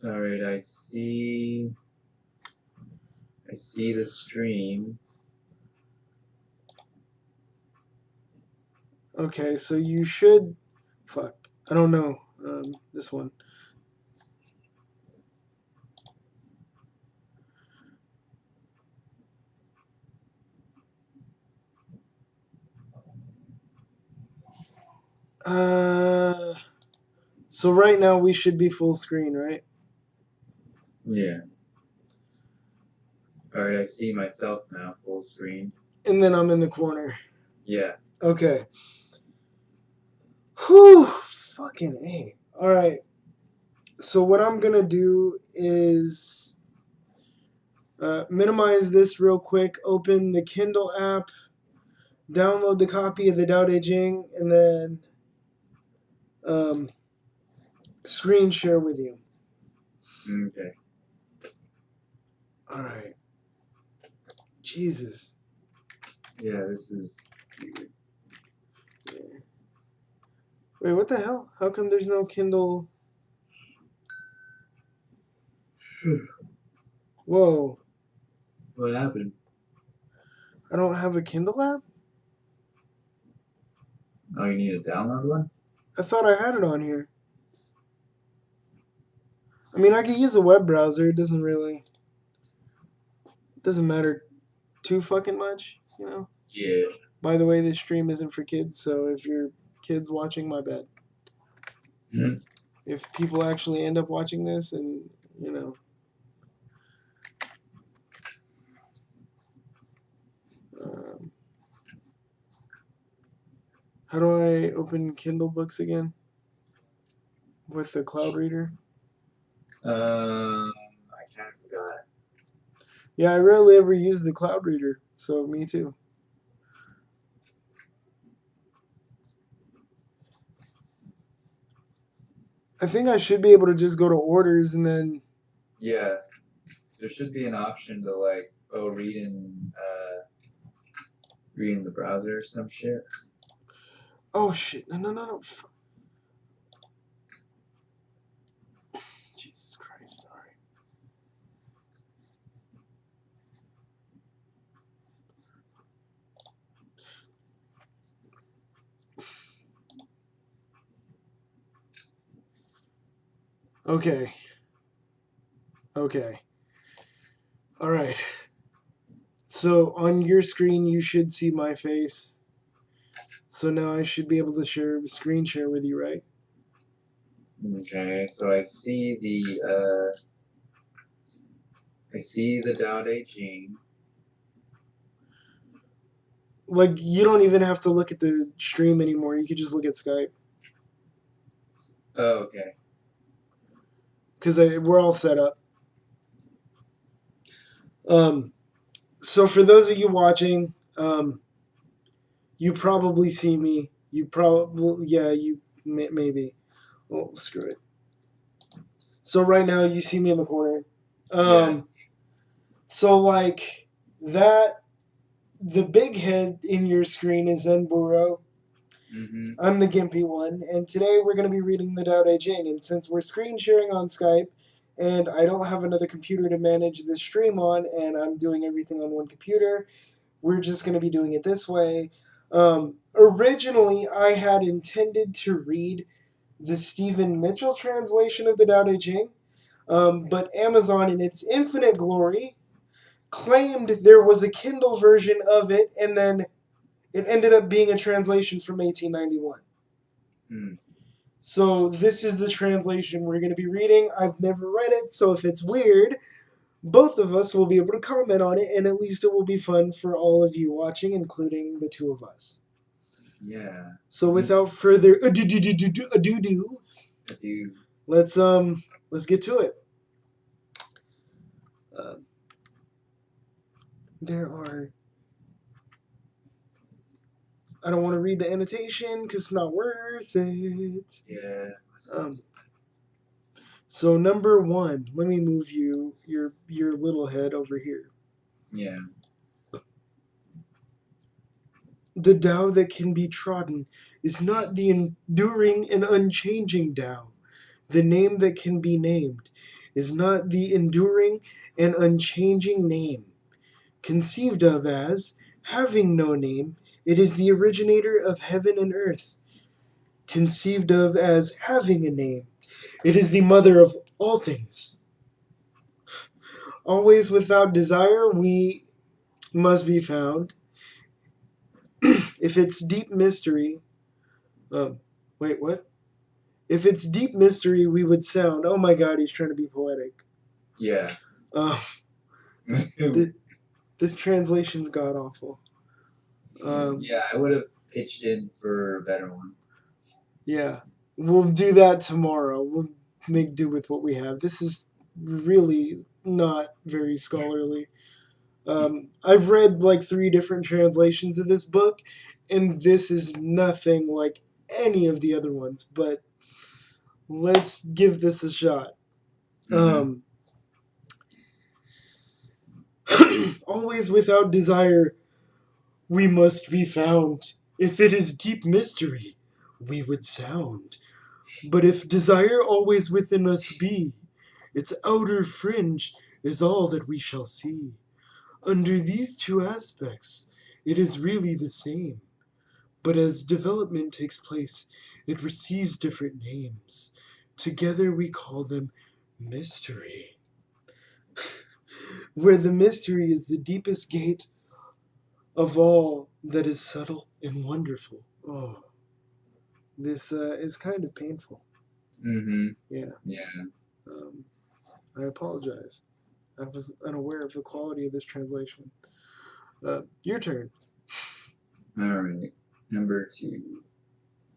All right, I see the stream. Okay, so you should. Fuck. I don't know. This one. So right now we should be full screen, right? Yeah. All right, I see myself now, full screen. And then I'm in the corner. Yeah. Okay. Whew. Fucking A. All right. So what I'm gonna do is minimize this real quick. Open the Kindle app. Download the copy of the Tao Te Ching, and then um, screen share with you. Okay. All right. Jesus. Yeah, this is weird. Wait, what the hell? How come there's no Kindle? Whoa. What happened? I don't have a Kindle app? Oh, you need to download one? I thought I had it on here. I mean, I could use a web browser. It doesn't matter too fucking much, you know? Yeah. By the way, this stream isn't for kids, so if you're kids watching, my bad. If people actually end up watching this and, you know. How do I open Kindle books again? With the cloud reader? I kind of forgot. Yeah, I rarely ever use the cloud reader, so me too. I think I should be able to just go to orders and then. Yeah. There should be an option to like, read in the browser or some shit. Oh shit! No! Jesus Christ! All right. Okay. All right. So on your screen, you should see my face. So now I should be able to screen share with you, right? Okay, so I see the Tao Te Ching. Like, you don't even have to look at the stream anymore. You could just look at Skype. Oh, okay. Because we're all set up. So for those of you watching, you probably see me. You probably, yeah, you maybe. Oh, screw it. So right now you see me in the corner. Yes. So like that, the big head in your screen is Zenburo. Mm-hmm. I'm the gimpy one, and today we're going to be reading the Tao Te Ching. And since we're screen sharing on Skype, and I don't have another computer to manage the stream on, and I'm doing everything on one computer, we're just going to be doing it this way. Originally, I had intended to read the Stephen Mitchell translation of the Tao Te Ching, but Amazon, in its infinite glory, claimed there was a Kindle version of it, and then it ended up being a translation from 1891. So this is the translation we're going to be reading. I've never read it, so if it's weird, both of us will be able to comment on it, and at least it will be fun for all of you watching, including the two of us. Yeah. So without further ado, let's get to it. There are. I don't want to read the annotation because it's not worth it. Yeah. So number 1, let me move your little head over here. Yeah. The Tao that can be trodden is not the enduring and unchanging Tao, the name that can be named. is not the enduring and unchanging name. Conceived of as having no name, it is the originator of heaven and earth. Conceived of as having a name, it is the mother of all things. Always without desire, we must be found. If it's deep mystery, wait, what? If it's deep mystery, we would sound. Oh my God, he's trying to be poetic. Yeah. This translation's god awful. Yeah, I would have pitched in for a better one. Yeah, we'll do that tomorrow. We'll make do with what we have. This is really not very scholarly. I've read like 3 different translations of this book, and this is nothing like any of the other ones, but let's give this a shot. Always without desire, we must be found. If it is deep mystery, we would sound. But if desire always within us be, its outer fringe is all that we shall see. Under these 2 aspects, it is really the same. But as development takes place, it receives different names. Together we call them mystery. Where the mystery is the deepest gate of all that is subtle and wonderful. Oh, this is kind of painful. Yeah. I apologize. I was unaware of the quality of this translation. Your turn. Alright. Number 2.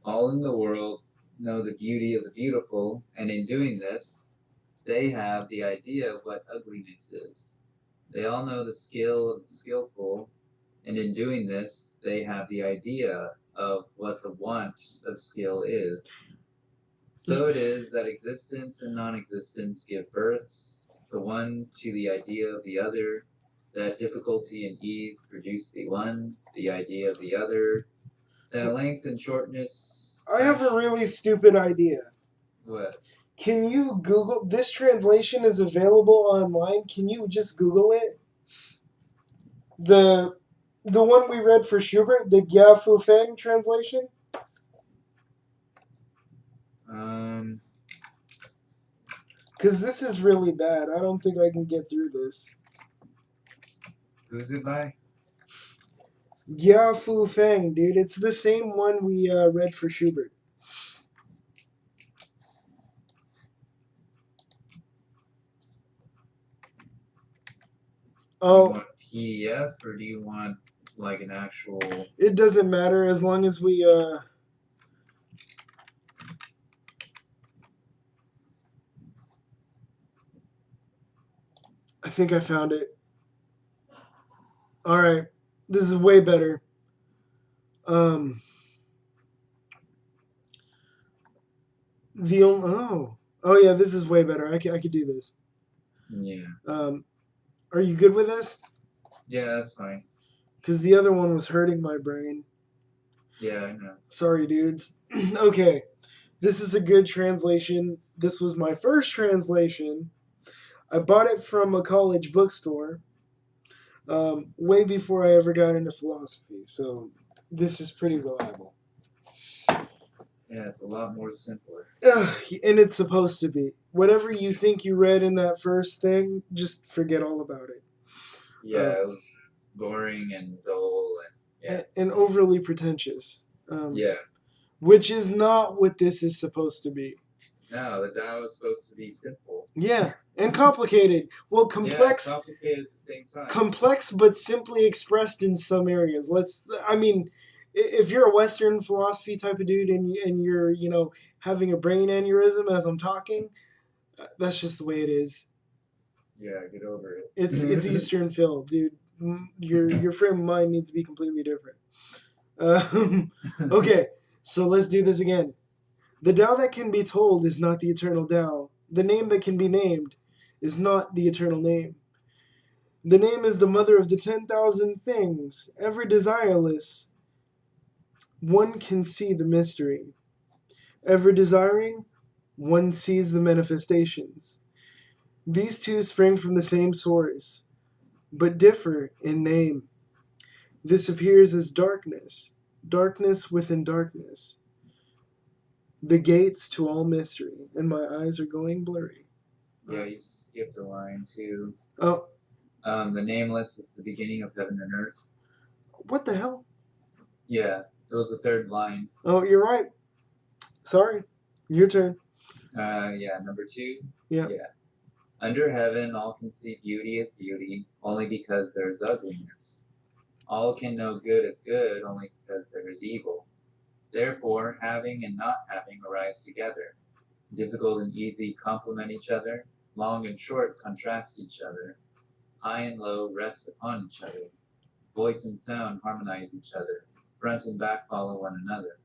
All in the world know the beauty of the beautiful, and in doing this, they have the idea of what ugliness is. They all know the skill of the skillful, and in doing this, they have the idea of what the want of skill is. So it is that existence and non-existence give birth, the one to the idea of the other, that difficulty and ease produce the one, the idea of the other, that length and shortness... I have a really stupid idea. What? Can you Google... This translation is available online. Can you just Google it? The one we read for Schubert, the Gia Fu Feng translation? Because this is really bad. I don't think I can get through this. Who's it by? Gia Fu Feng, dude. It's the same one we read for Schubert. Oh. Do you want PDF or do you want like an actual... It doesn't matter as long as we... I think I found it. Alright. This is way better. Oh, yeah, this is way better. I could do this. Yeah. Are you good with this? Yeah, that's fine. Because the other one was hurting my brain. Yeah, I know. Sorry, dudes. Okay. This is a good translation. This was my first translation. I bought it from a college bookstore way before I ever got into philosophy. So this is pretty reliable. Yeah, it's a lot more simpler. And it's supposed to be. Whatever you think you read in that first thing, just forget all about it. Yeah, it was boring and dull and overly pretentious. Yeah. Which is not what this is supposed to be. No, the Tao is supposed to be simple. Yeah, and complicated. Well, complex. Yeah, complicated at the same time. Complex, but simply expressed in some areas. If you're a Western philosophy type of dude and you're, having a brain aneurysm as I'm talking, that's just the way it is. Yeah, get over it. It's Eastern Phil, dude. Your frame of mind needs to be completely different. Okay, so let's do this again. The Tao that can be told is not the eternal Tao. The name that can be named is not the eternal name. The name is the mother of the 10,000 things, ever desireless. One can see the mystery. Ever desiring, one sees the manifestations. These two spring from the same source, but differ in name. This appears as darkness, darkness within darkness, the gates to all mystery, and my eyes are going blurry. Yeah, you skipped a line too. Oh, The nameless is the beginning of heaven and earth. what the hell? Yeah, it was the third line. Oh, you're right. Sorry. Your turn. Yeah, number 2. Yeah. Under heaven, all can see beauty as beauty, only because there is ugliness. All can know good as good, only because there is evil. Therefore, having and not having arise together. Difficult and easy complement each other. Long and short contrast each other. High and low rest upon each other. Voice and sound harmonize each other. Front and back follow one another.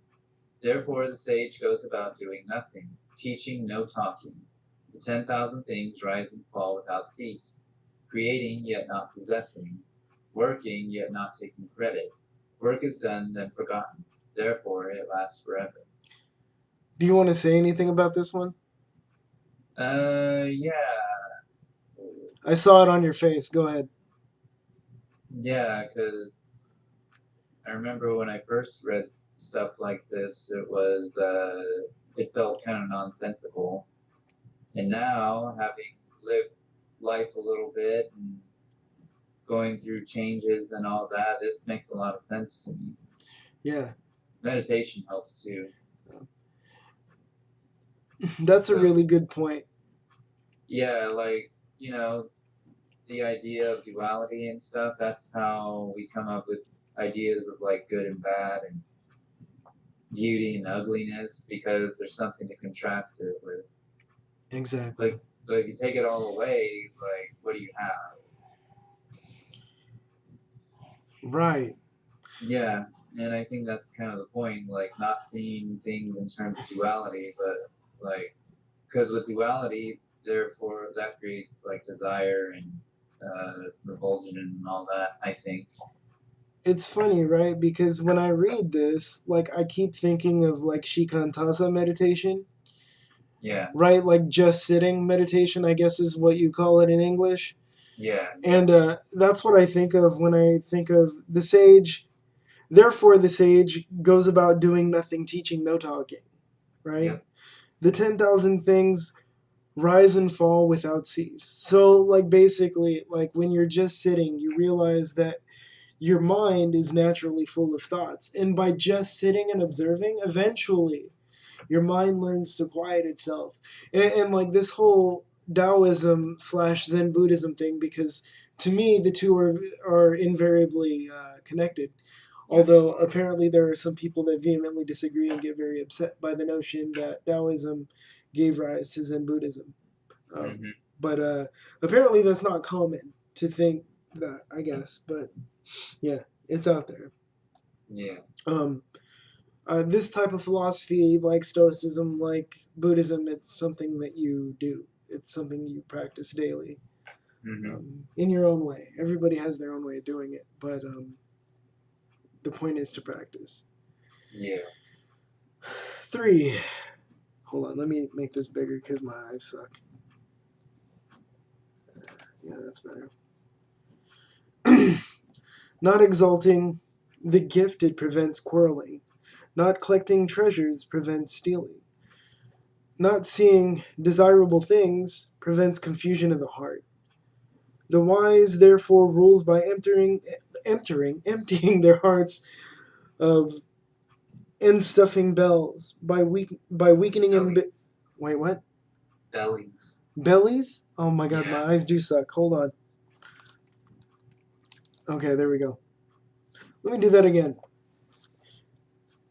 Therefore the sage goes about doing nothing, teaching no talking. The 10,000 things rise and fall without cease, creating yet not possessing, working yet not taking credit. Work is done, then forgotten. Therefore it lasts forever. Do you want to say anything about this one? Yeah. I saw it on your face. Go ahead. Yeah, because I remember when I first read stuff like this, it felt kind of nonsensical. And now, having lived life a little bit and going through changes and all that, this makes a lot of sense to me. Yeah. Meditation helps too. That's a really good point. Yeah, like, the idea of duality and stuff, that's how we come up with ideas of like good and bad and beauty and ugliness, because there's something to contrast it with. Exactly. But if you take it all away, like, what do you have? Right. Yeah, and I think that's kind of the point, like not seeing things in terms of duality, but like, because with duality, therefore that creates like desire and revulsion and all that, I think. It's funny, right? Because when I read this, like I keep thinking of like Shikantaza meditation. Yeah. Right? Like just sitting meditation, I guess is what you call it in English. Yeah. And that's what I think of when I think of the sage. Therefore, the sage goes about doing nothing, teaching no talking. Right? Yep. The 10,000 things rise and fall without cease. So, like, basically, like when you're just sitting, you realize that your mind is naturally full of thoughts. And by just sitting and observing, eventually your mind learns to quiet itself. And like this whole Taoism slash Zen Buddhism thing, because to me, the two are invariably connected. Although apparently there are some people that vehemently disagree and get very upset by the notion that Taoism gave rise to Zen Buddhism. But apparently that's not common to think that, I guess. But yeah, it's out there. Yeah. This type of philosophy, like Stoicism, like Buddhism, it's something that you do. It's something you practice daily, in your own way. Everybody has their own way of doing it, but the point is to practice. Yeah. 3. Hold on, let me make this bigger because my eyes suck. Yeah, that's better. Not exalting the gifted prevents quarreling. Not collecting treasures prevents stealing. Not seeing desirable things prevents confusion of the heart. The wise therefore rules by emptying their hearts of and stuffing bells by weakening wait, what? Bellies. Bellies? Oh my god, Yeah. my eyes do suck. Hold on. Okay, there we go. Let me do that again.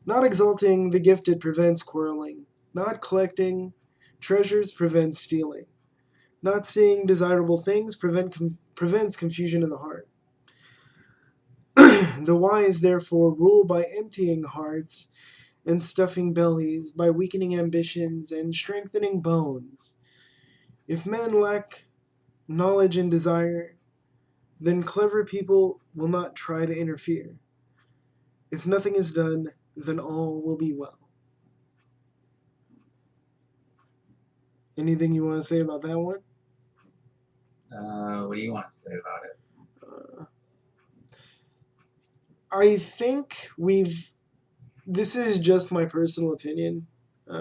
Not exalting the gifted prevents quarreling. Not collecting treasures prevents stealing. Not seeing desirable things prevents confusion in the heart. The wise therefore rule by emptying hearts and stuffing bellies, by weakening ambitions and strengthening bones. If men lack knowledge and desire, then clever people will not try to interfere. If nothing is done, then all will be well. Anything you want to say about that one? What do you want to say about it? Uh, I think we've. This is just my personal opinion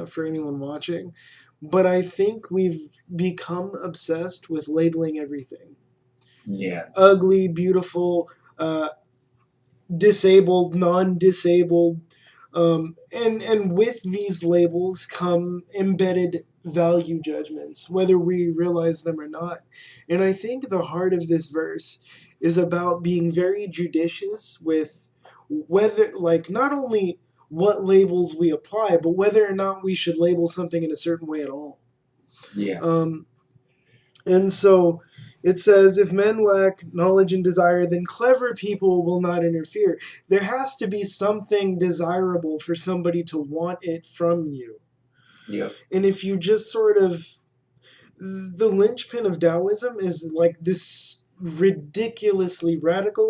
for anyone watching, but I think we've become obsessed with labeling everything Yeah, ugly, beautiful, uh, disabled, non-disabled, and with these labels come embedded value judgments, whether we realize them or not. And I think the heart of this verse is about being very judicious with whether, like, not only what labels we apply, but whether or not we should label something in a certain way at all. yeah, Um, and so it says, if men lack knowledge and desire, then clever people will not interfere. There has to be something desirable for somebody to want it from you. yep, And if you just sort of. The linchpin of Taoism is like this ridiculously radical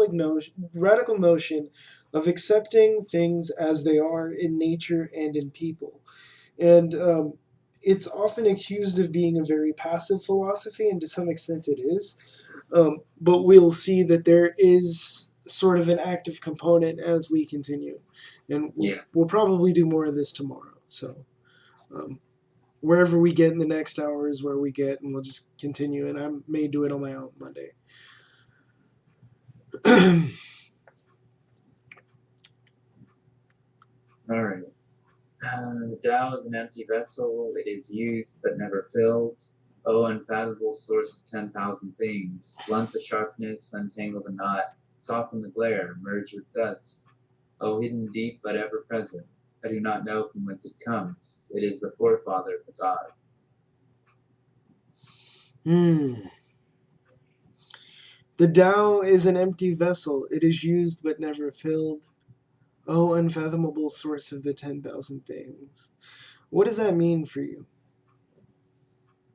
notion of accepting things as they are in nature and in people. And it's often accused of being a very passive philosophy, and to some extent it is. But we'll see that there is sort of an active component as we continue, and yeah. we'll probably do more of this tomorrow. So um, wherever we get in the next hour is where we get, and we'll just continue. And I may do it on my own Monday. All right. The Tao is an empty vessel. It is used but never filled. O unfathomable source of 10,000 things, blunt the sharpness, untangle the knot, soften the glare, merge with dust. O hidden deep but ever present, I do not know from whence it comes. It is the forefather of the gods. Hmm. The Tao is an empty vessel. It is used but never filled. Oh, unfathomable source of the 10,000 things. What does that mean for you?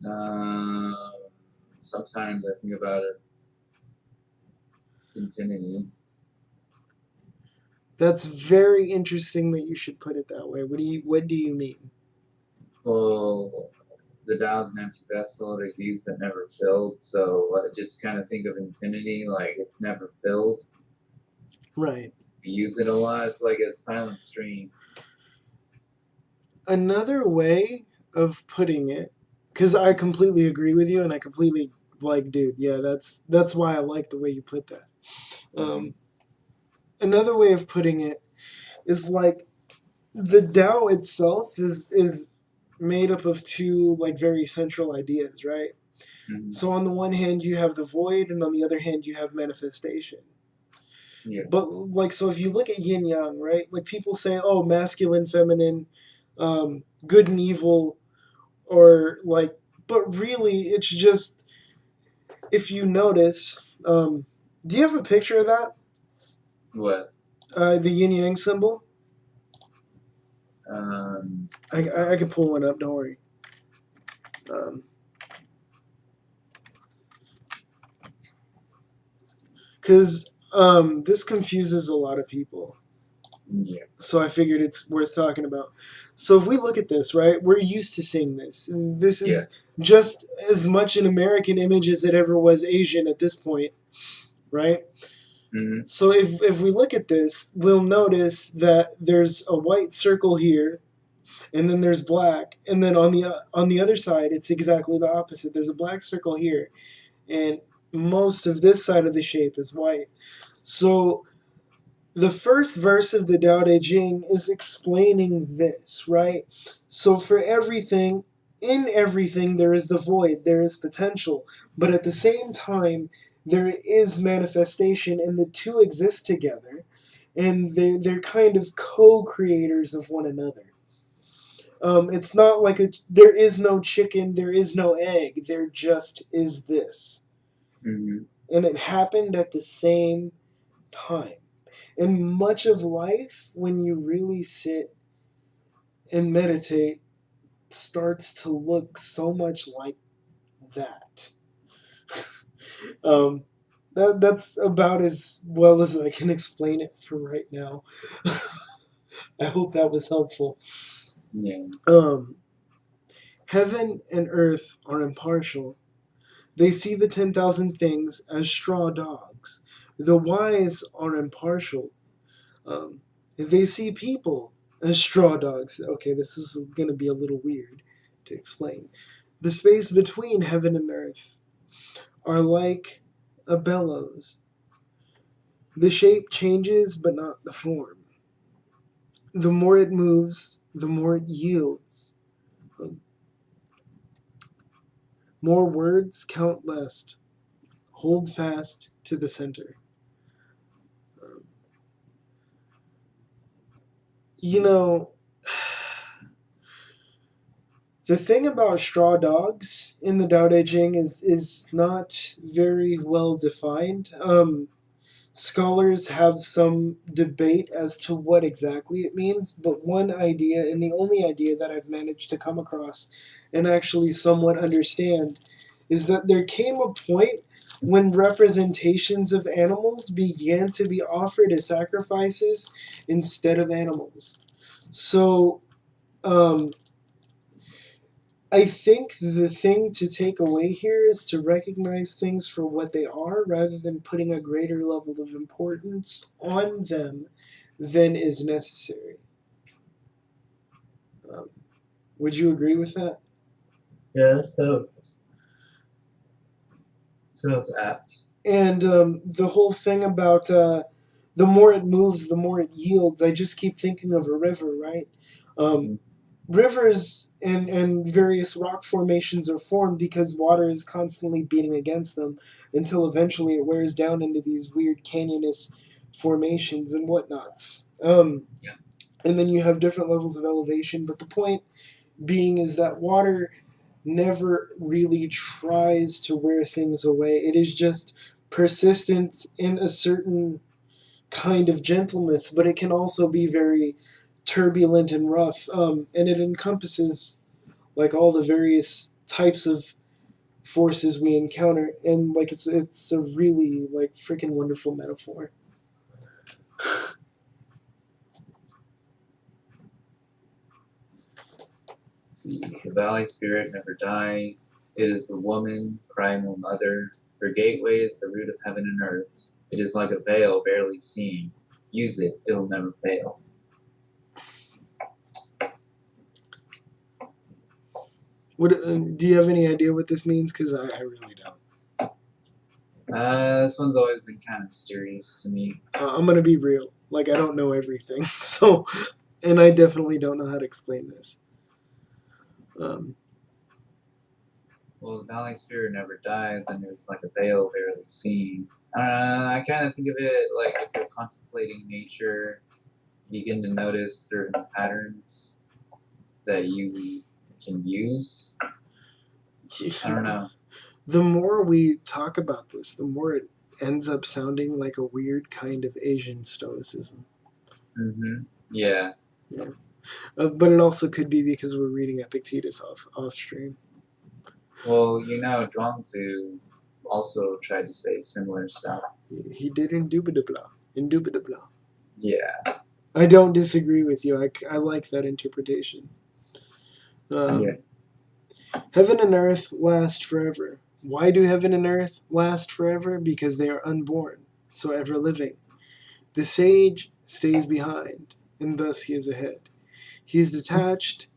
Um, Sometimes I think about it, infinity. That's very interesting that you should put it that way. What do you mean? Well, the Tao is an empty vessel. It is used but never filled. So I just kind of think of infinity like it's never filled. Right. We use it a lot. It's like a silent stream. Another way of putting it, because I completely agree with you, and I completely like, dude, yeah, that's why I like the way you put that. Mm-hmm. Um, Another way of putting it is like the Tao itself is made up of two like very central ideas, right? Mm-hmm. So on the one hand you have the void, and on the other hand you have manifestation. Yeah. But like, so if you look at yin yang, right? Like people say, oh, masculine, feminine, good and evil, or like, but really it's just, if you notice, do you have a picture of that? What? The yin yang symbol. Hold I on. can pull one up. Don't worry. Um, because this confuses a lot of people. Yeah. So I figured it's worth talking about. So if we look at this, right, we're used to seeing this. This Yeah. is just as much an American image as it ever was Asian at this point, right? Mm-hmm. So if we look at this, we'll notice that there's a white circle here, and then there's black, and then on the other side, it's exactly the opposite. There's a black circle here, and most of this side of the shape is white. So the first verse of the Tao Te Ching is explaining this, right? So for everything, in everything, there is the void, there is potential, but at the same time, there is manifestation, and the two exist together, and they're kind of co-creators of one another. It's not like there is no chicken, there is no egg, there just is this. Mm-hmm. And it happened at the same time. And much of life, when you really sit and meditate, starts to look so much like that. Um, that's about as well as I can explain it for right now. I hope that was helpful. Yeah. Um, Heaven and earth are impartial. They see the 10,000 things as straw dogs. The wise are impartial. They see people as straw dogs. Okay, this is going to be a little weird to explain. The space between heaven and earth are like a bellows. The shape changes, but not the form. The more it moves, the more it yields. More words count less. Hold fast to the center. You know, the thing about straw dogs in the Tao Te Ching is not very well defined. Scholars have some debate as to what exactly it means, but one idea, and the only idea that I've managed to come across and actually somewhat understand, is that there came a point when representations of animals began to be offered as sacrifices instead of animals. So, um, I think the thing to take away here is to recognize things for what they are rather than putting a greater level of importance on them than is necessary. Um, would you agree with that? Yeah, sounds apt. And the whole thing about the more it moves, the more it yields, I just keep thinking of a river, right? Um, Rivers and various rock formations are formed because water is constantly beating against them until eventually it wears down into these weird canyonous formations and whatnots. Yeah. And then you have different levels of elevation, but the point being is that water never really tries to wear things away. It is just persistent in a certain kind of gentleness, but it can also be very turbulent and rough. And it encompasses like all the various types of forces we encounter, and like it's a really like freaking wonderful metaphor. See, the valley spirit never dies. It is the woman, primal mother. Her gateway is the root of heaven and earth. It is like a veil barely seen. Use it, it'll never fail. What do you have any idea what this means? Because I really don't. This one's always been kind of mysterious to me. I'm gonna be real. Like I don't know everything, so and I definitely don't know how to explain this. Well, the valley spirit never dies, and it's like a veil barely seen. I kind of think of it like if you're contemplating nature, you begin to notice certain patterns that you can use. I don't know. The more we talk about this, the more it ends up sounding like a weird kind of Asian stoicism. Yeah. But it also could be because we're reading Epictetus off stream. Well, Zhuangzi also tried to say similar stuff. He did indubitably. Indubitably. Yeah. I don't disagree with you. I like that interpretation. Yeah. Heaven and earth last forever. Why do heaven and earth last forever? Because they are unborn, so ever living. The sage stays behind, and thus he is ahead. He is detached,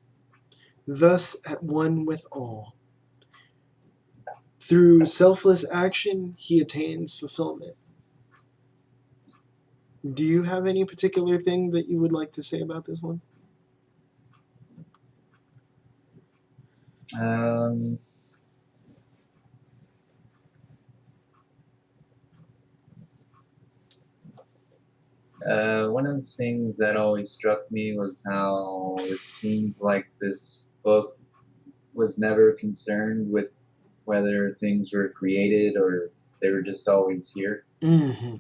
thus at one with all. Through selfless action, he attains fulfillment. Do you have any particular thing that you would like to say about this one? One of the things that always struck me was how it seemed like this book was never concerned with whether things were created or they were just always here. Mm-hmm.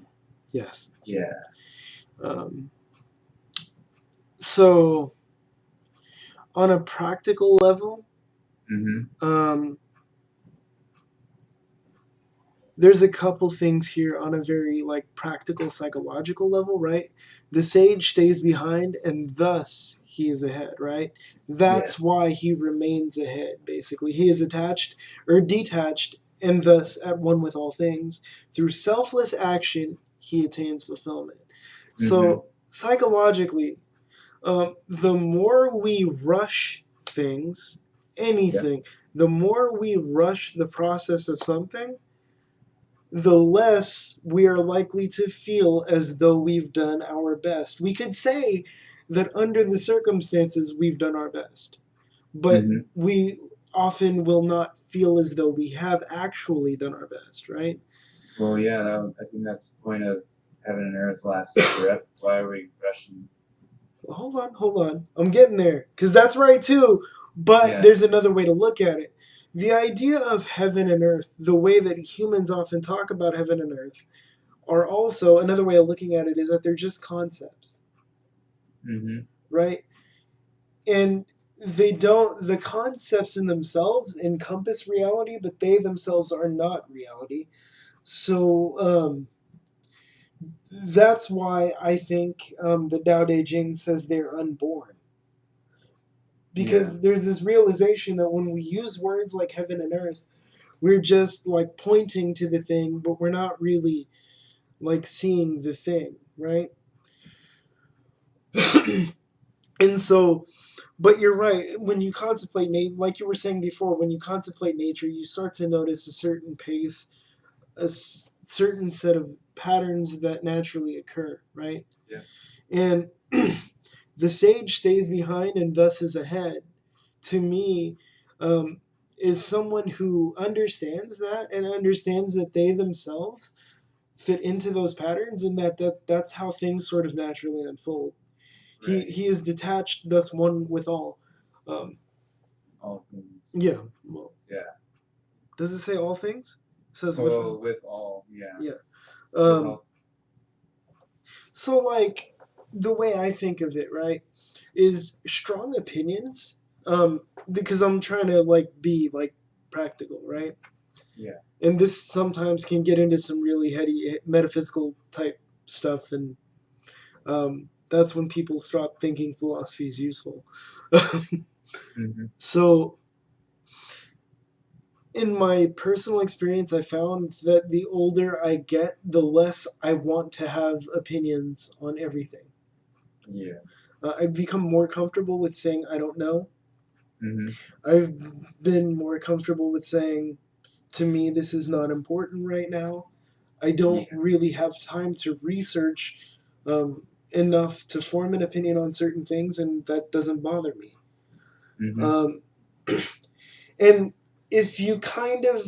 Yes. Yeah. So, on a practical level, there's a couple things here on a very like practical psychological level, right? The sage stays behind and thus he is ahead, right? That's why he remains ahead, basically. He is attached or detached and thus at one with all things. Through selfless action, he attains fulfillment. Mm-hmm. So psychologically, the more we rush things, Yeah. anything, the more we rush the process of something, the less we are likely to feel as though we've done our best. We could say that under the circumstances, we've done our best, but Mm-hmm. we often will not feel as though we have actually done our best, right? Well, yeah, I think that's the point of heaven and earth lasts forever. Why are we rushing? Hold on. I'm getting there. Because that's right too. But Yeah. there's another way to look at it. The idea of heaven and earth, the way that humans often talk about heaven and earth, are also another way of looking at it is that they're just concepts, Mm-hmm. right? And they don't, the concepts in themselves encompass reality, but they themselves are not reality. So that's why I think the Tao Te Ching says they're unborn, Yeah. because there's this realization that when we use words like heaven and earth, we're just like pointing to the thing, but we're not really like seeing the thing, right? And so, but you're right. When you contemplate like you were saying before, when you contemplate nature, you start to notice a certain pace, certain set of patterns that naturally occur, right? Yeah. And the sage stays behind and thus is ahead. To me, um, is someone who understands that and understands that they themselves fit into those patterns, and that's how things sort of naturally unfold. Right. He is detached, thus one with all. Um, All things. yeah. Well, Yeah. does it say all things? It says with Well, all. with all. Yeah. Yeah. With Um, all. so like the way I think of it, right, is strong opinions. Because I'm trying to like be like practical, right? Yeah. And this sometimes can get into some really heady metaphysical type stuff, and that's when people stop thinking philosophy is useful. Mm-hmm. So in my personal experience, I found that the older I get, the less I want to have opinions on everything. Yeah. I've become more comfortable with saying I don't know. Mm-hmm. I've been more comfortable with saying, to me, this is not important right now. I don't Yeah. really have time to research enough to form an opinion on certain things, and that doesn't bother me. Mm-hmm. Um, and if you kind of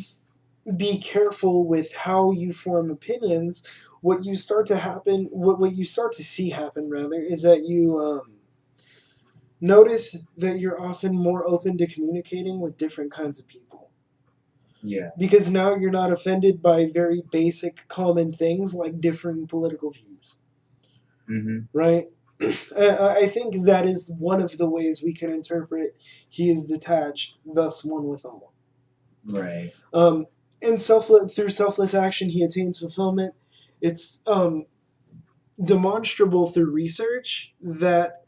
be careful with how you form opinions, what you start to happen, what you start to see happen rather, is that you notice that you're often more open to communicating with different kinds of people. Yeah. Because now you're not offended by very basic common things like differing political views, Mm-hmm. right? I think that is one of the ways we can interpret he is detached, thus one with all. Right. Um, and through selfless action, he attains fulfillment. It's demonstrable through research that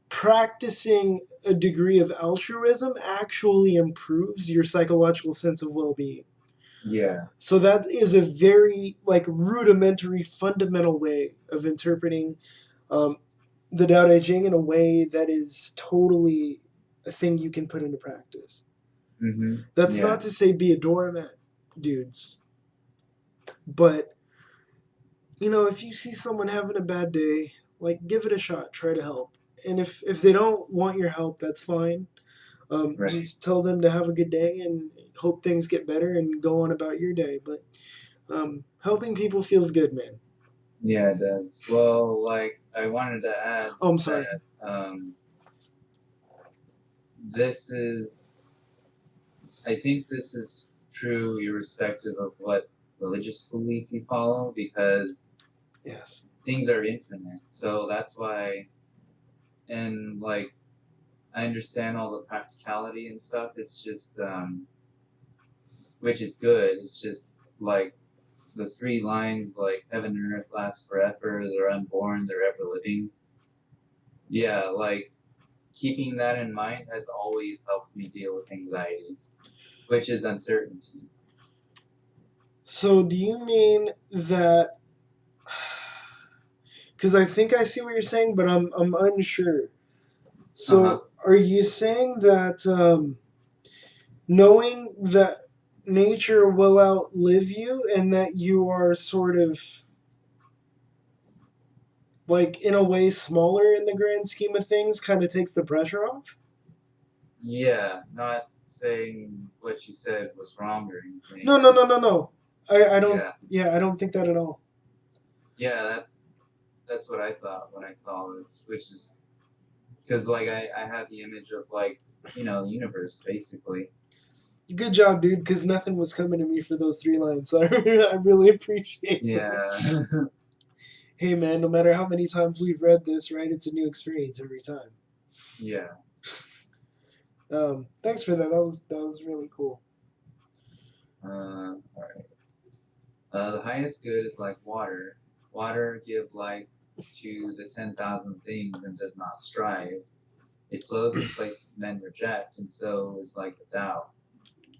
practicing a degree of altruism actually improves your psychological sense of well-being. Yeah. So that is a very like rudimentary, fundamental way of interpreting um, the Tao Te Ching in a way that is totally a thing you can put into practice. Mm-hmm. That's Yeah. not to say be a doormat, dudes, but if you see someone having a bad day, like give it a shot, try to help. And if they don't want your help, that's fine. Right. Just tell them to have a good day and hope things get better and go on about your day. But helping people feels good, man. Yeah, it does. Well, like I wanted to add Oh, I'm sorry. that this is, I think this is true irrespective of what religious belief you follow because Yes. things are infinite. So that's why, and like I understand all the practicality and stuff. It's just, which is good. It's just like the three lines, like heaven and earth last forever. They're unborn. They're ever living. Yeah, like keeping that in mind has always helped me deal with anxiety, which is uncertainty. So do you mean that? Because I think I see what you're saying, but I'm unsure. Uh huh. So are you saying that knowing that nature will outlive you and that you are sort of like in a way smaller in the grand scheme of things kind of takes the pressure off? Yeah, not saying what you said was wrong or anything. No, It's no, no, no, just no. I don't. yeah, Yeah, I don't think that at all. yeah. That's what I thought when I saw this, which is because like I had the image of like the universe basically. Good job, dude. Because nothing was coming to me for those 3 lines, so I really appreciate that. Yeah, Hey, man. No matter how many times we've read this, right? It's a new experience every time. yeah. Thanks for that. That was really cool. All right. The highest good is like water. Water give life to the 10,000 things and does not strive. It flows in places men reject, and so is like the Tao.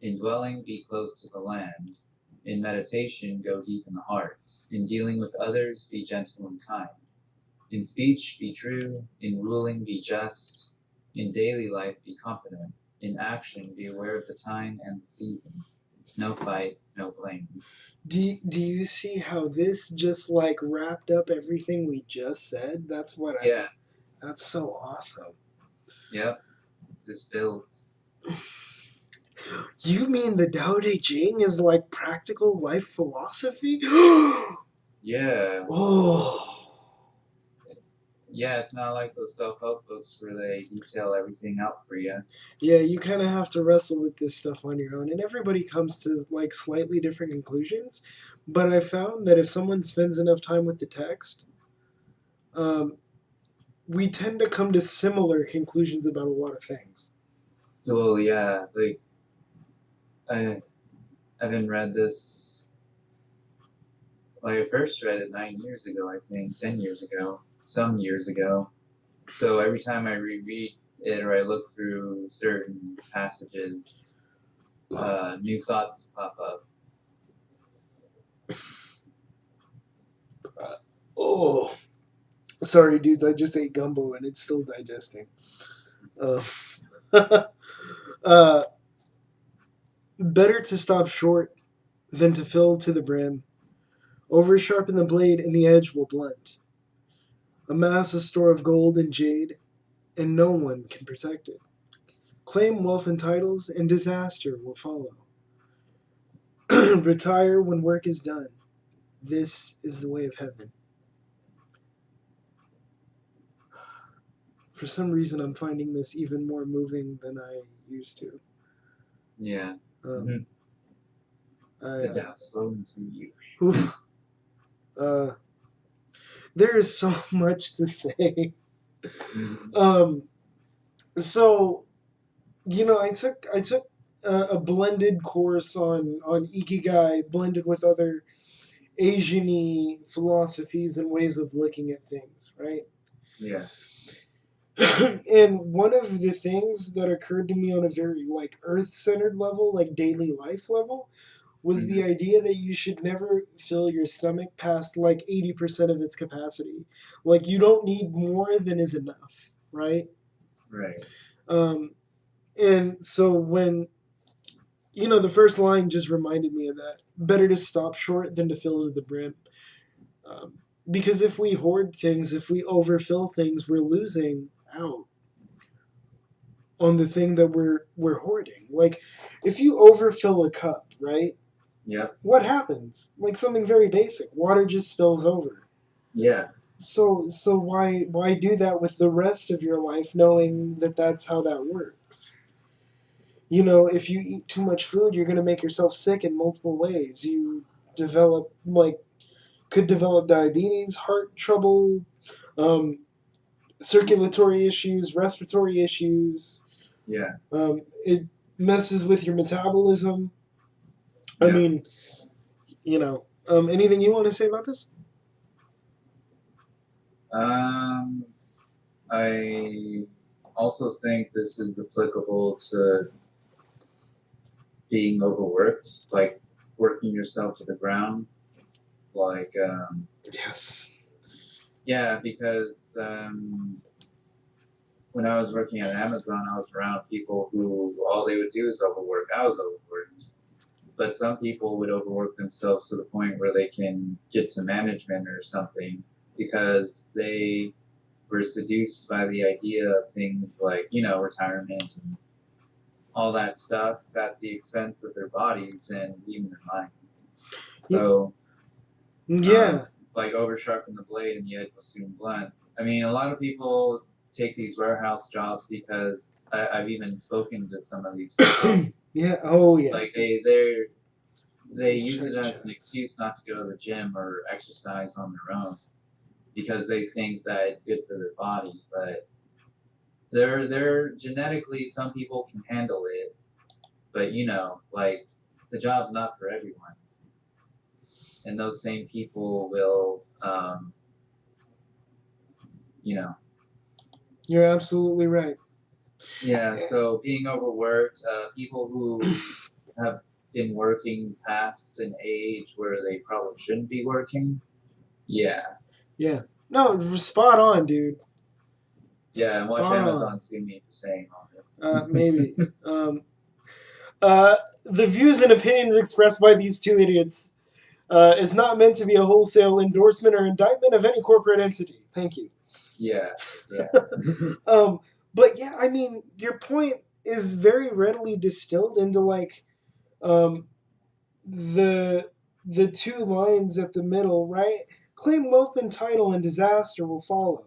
In dwelling, be close to the land. In meditation, go deep in the heart. In dealing with others, be gentle and kind. In speech, be true. In ruling, be just. In daily life, be confident. In action, be aware of the time and the season. No fight, no blame. Do you see how this just like wrapped up everything we just said? That's what I. Yeah, That's so awesome. yep, this builds. You mean the Tao Te Ching is like practical life philosophy? Yeah, Oh. yeah, it's not like those self help books where they detail everything out for you. Yeah, you kind of have to wrestle with this stuff on your own, and everybody comes to like slightly different conclusions. But I found that if someone spends enough time with the text, um, we tend to come to similar conclusions about a lot of things. Well, yeah, like I haven't read this. Like I first read it 9 years ago, I think, 10 years ago, some years ago. So every time I reread it or I look through certain passages, new thoughts pop up. Oh, sorry, dudes. I just ate gumbo and it's still digesting. Uh, uh, better to stop short than to fill to the brim. Over sharpen the blade and the edge will blunt. Amass a store of gold and jade, and no one can protect it. Claim wealth and titles, and disaster will follow. Retire when work is done. This is the way of heaven. For some reason, I'm finding this even more moving than I used to. Yeah. Um, The I, doubt's flowing through you. oof, uh, there is so much to say. Mm-hmm. Um, so I took a blended course on ikigai, blended with other Asian-y philosophies and ways of looking at things, right? Yeah. And one of the things that occurred to me on a very like earth-centered level, like daily life level, was the Mm-hmm. idea that you should never fill your stomach past like 80% of its capacity. Like you don't need more than is enough, right? Right. Um, and so when the first line just reminded me of that. Better to stop short than to fill to the brim. Um, because if we hoard things, if we overfill things, we're losing out on the thing that we're hoarding. Like if you overfill a cup, right? Yep. What happens? Like something very basic. Water just spills over. Yeah. So why do that with the rest of your life knowing that that's how that works? If you eat too much food, you're going to make yourself sick in multiple ways. You develop like could develop diabetes, heart trouble, um, circulatory issues, respiratory issues. Yeah. It messes with your metabolism. I Yep. mean, anything you want to say about this? Um, I also think this is applicable to being overworked. Like working yourself to the ground. Like, Yes. yeah, because when I was working at Amazon, I was around people who all they would do is overwork. I was overworked. But some people would overwork themselves to the point where they can get to management or something because they were seduced by the idea of things like, retirement and all that stuff at the expense of their bodies and even their minds. So, um, Yeah. like over sharpen the blade and the edge will soon blunt. I mean, a lot of people take these warehouse jobs because I've even spoken to some of these people. Yeah. Oh yeah. Like they use Check it as an chats. excuse not to go to the gym or exercise on their own because they think that it's good for their body. But they're genetically some people can handle it, but like the job's not for everyone, and those same people will, you know, You're absolutely right. yeah. So being overworked, people who have been working past an age where they probably shouldn't be working, yeah. Yeah. No, spot on, dude. Yeah, and watch Spot on. Amazon sue me for saying all this. Maybe. Um, the views and opinions expressed by these two idiots is not meant to be a wholesale endorsement or indictment of any corporate entity. Thank you. Yeah, yeah. um, but yeah, I mean, your point is very readily distilled into like um, the the two lines at the middle, right? Claim wealth and title, and disaster will follow.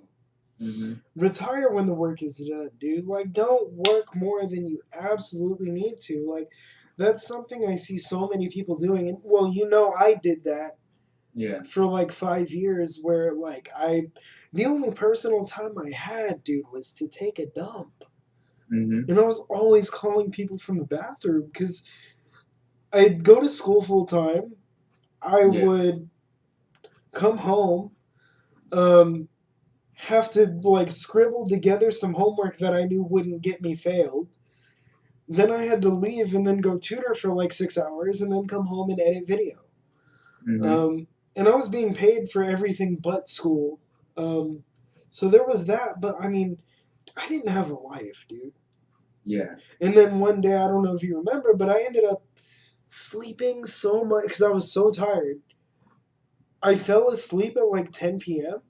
Mm-hmm. Retire when the work is done, dude. Like, don't work more than you absolutely need to. Like, that's something I see so many people doing. And well, I did that Yeah. for like 5 years, where like the only personal time I had, dude, was to take a dump, Mm-hmm. and I was always calling people from the bathroom because I'd go to school full time. I Yeah. would come home, um, have to like scribble together some homework that I knew wouldn't get me failed. Then I had to leave and then go tutor for like 6 hours and then come home and edit video. Mm-hmm. And I was being paid for everything but school. Um, so there was that, but I mean, I didn't have a life, dude. Yeah. And then one day, I don't know if you remember, but I ended up sleeping so much because I was so tired. I fell asleep at like 10 p.m.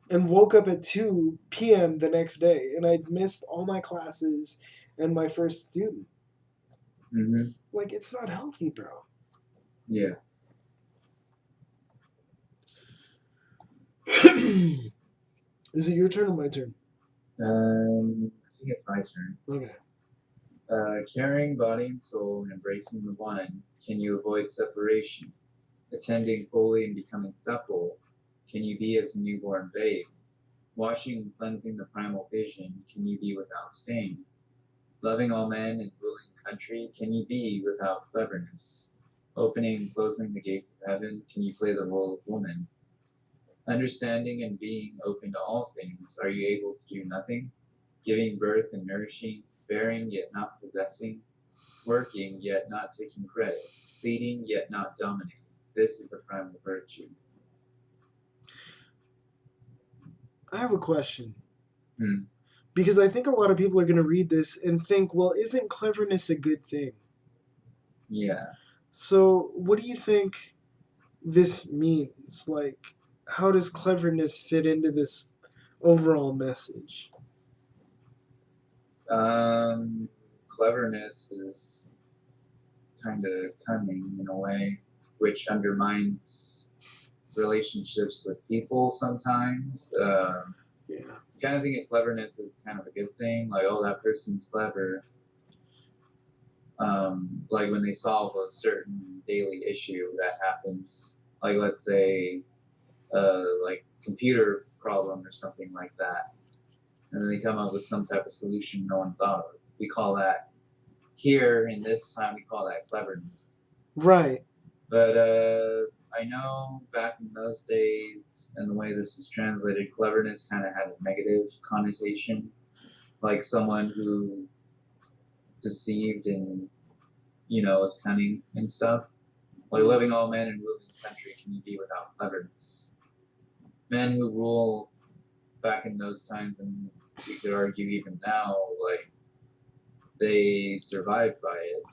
and woke up at 2 p.m. the next day, and I'd missed all my classes and my first student. Mm-hmm. Like, it's not healthy, bro. Yeah. Is it your turn or my turn? I think it's my turn. Okay. Carrying body and soul and embracing the one, can you avoid separation? Attending fully and becoming supple, can you be as a newborn babe? Washing and cleansing the primal vision, can you be without stain? Loving all men and ruling country, can you be without cleverness? Opening and closing the gates of heaven, can you play the role of woman? Understanding and being open to all things, are you able to do nothing? Giving birth and nourishing, bearing yet not possessing, working yet not taking credit, leading yet not dominating. This is the primal virtue. I have a question. Hmm. Because I think a lot of people are going to read this and think, well, isn't cleverness a good thing? Yeah. So, what do you think this means? Like, how does cleverness fit into this overall message? Cleverness is kind of cunning in a way, which undermines relationships with people sometimes. Yeah. Kind of think of cleverness as kind of a good thing, like, oh, that person's clever. Like when they solve a certain daily issue that happens, like let's say, like computer problem or something like that, and then they come up with some type of solution no one thought of. We call that here in this time we call that cleverness. Right. But I know back in those days and the way this was translated, cleverness kind of had a negative connotation, like someone who deceived and was cunning and stuff. Like living all men and ruling the country can you be without cleverness? Men who rule back in those times, and we could argue even now, like they survived by it,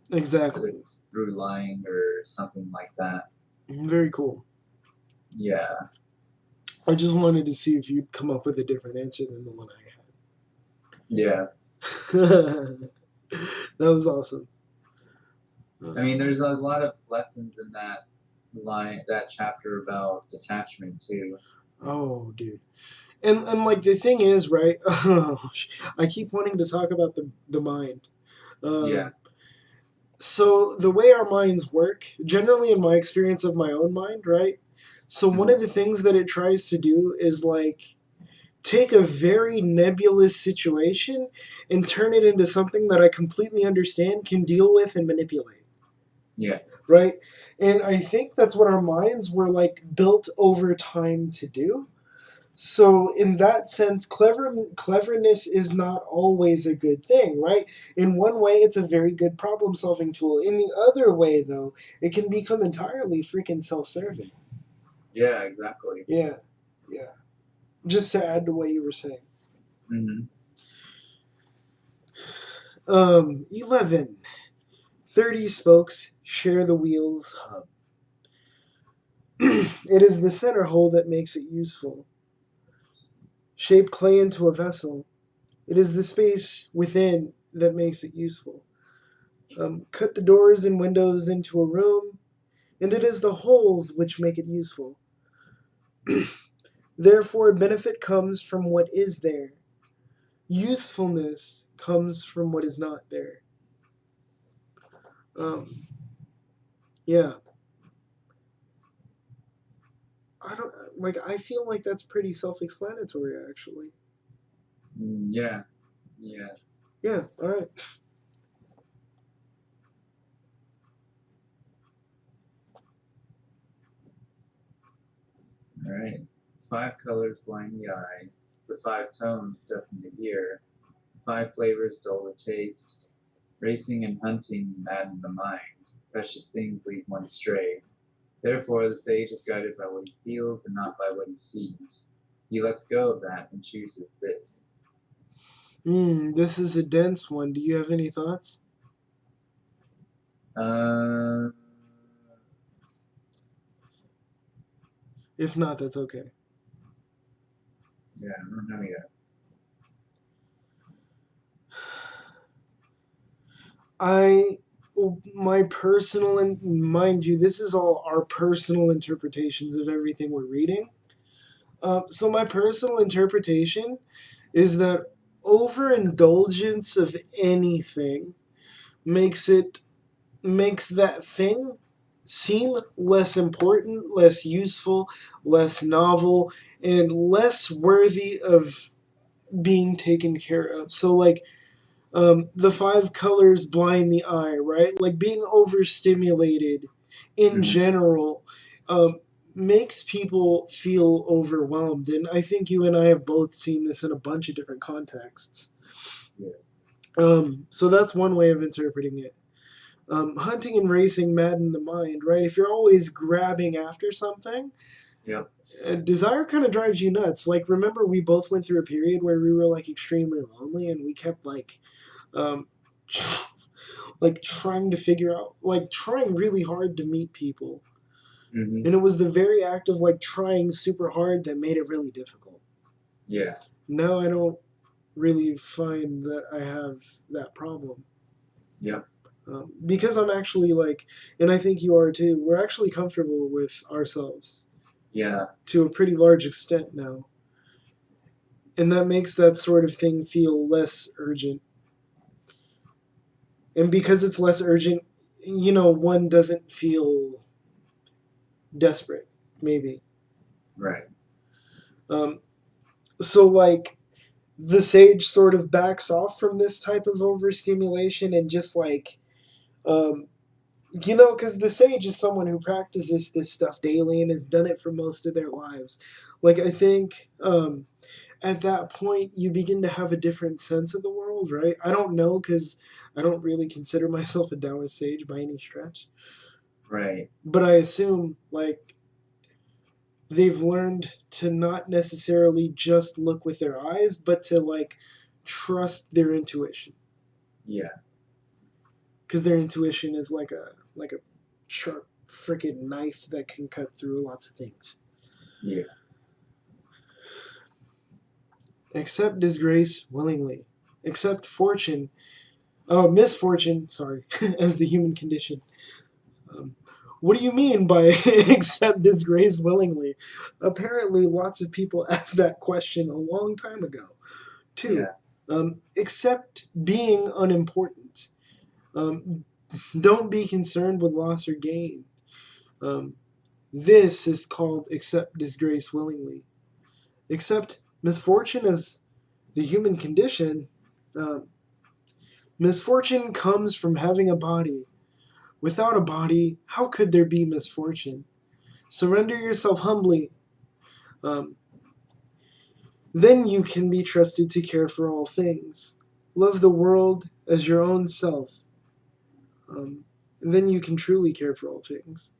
whether Exactly. it's through lying or something like that. Very cool. Yeah, I just wanted to see if you'd come up with a different answer than the one yeah. I had. That was awesome. I mean, there's a lot of lessons in that line, that chapter about detachment too. Oh, dude. And like the thing is, right? I keep wanting to talk about the mind. Yeah. Um, so the way our minds work, generally in my experience of my own mind, right? So one Mm-hmm. of the things that it tries to do is like take a very nebulous situation and turn it into something that I completely understand, can deal with, and manipulate. Yeah. Right? And I think that's what our minds were like built over time to do. So in that sense, cleverness is not always a good thing, right? In one way, it's a very good problem-solving tool. In the other way, though, it can become entirely freaking self-serving. Yeah. Exactly. Yeah, yeah. Just to add to what you were saying. Mm-hmm. 11. 30 spokes share the wheel's hub. It is the center hole that makes it useful. Shape clay into a vessel. It is the space within that makes it useful. Cut the doors and windows into a room, and it is the holes which make it useful. Therefore, benefit comes from what is there. Usefulness comes from what is not there. Um, yeah, I don't like. I feel like that's pretty self-explanatory, actually. Yeah. Yeah. Yeah. All right. All right. 5 colors blind the eye. The 5 tones deafen the ear. 5 flavors dull the taste. Racing and hunting madden the mind. Precious things lead one astray. Therefore, the sage is guided by what he feels and not by what he sees. He lets go of that and chooses this. This is a dense one. Do you have any thoughts? Uh, If not, that's okay. yeah, I don't know yet. I my personal and mind you, this is all our personal interpretations of everything we're reading. So my personal interpretation is that overindulgence of anything makes it makes that thing seem less important, less useful, less novel, and less worthy of being taken care of. So like the 5 colors blind the eye, right? Like being overstimulated in Mm-hmm. general um, makes people feel overwhelmed. And I think you and I have both seen this in a bunch of different contexts. Yeah. So that's one way of interpreting it. Hunting and racing madden the mind, right? If you're always grabbing after something, Yep. desire kind of drives you nuts. Like, remember, we both went through a period where we were like extremely lonely and we kept um, like trying to figure out, like trying really hard to meet people. Mm-hmm. And it was the very act of like trying super hard that made it really difficult. Yeah. Now I don't really find that I have that problem. Yep. Because I'm actually like, and I think you are too, we're actually comfortable with ourselves Yeah. to a pretty large extent now. And that makes that sort of thing feel less urgent. And because it's less urgent, one doesn't feel desperate, maybe. Right. Um, so, like, the sage sort of backs off from this type of overstimulation and just, like, um, because the sage is someone who practices this stuff daily and has done it for most of their lives. Like, I think at that point, you begin to have a different sense of the world, right? I don't know, because I don't really consider myself a Taoist sage by any stretch. Right. But I assume, like, they've learned to not necessarily just look with their eyes, but to, like, trust their intuition. Yeah. Because their intuition is like a sharp freaking knife that can cut through lots of things. Yeah. Accept disgrace willingly. Accept fortune. Oh, misfortune, sorry, as the human condition. What do you mean by accept disgrace willingly? Apparently, lots of people asked that question a long time ago. Two, accept being unimportant. Don't be concerned with loss or gain. This is called accept disgrace willingly. Accept misfortune as the human condition. Misfortune comes from having a body. Without a body, how could there be misfortune? Surrender yourself humbly. Then you can be trusted to care for all things. Love the world as your own self. Then you can truly care for all things.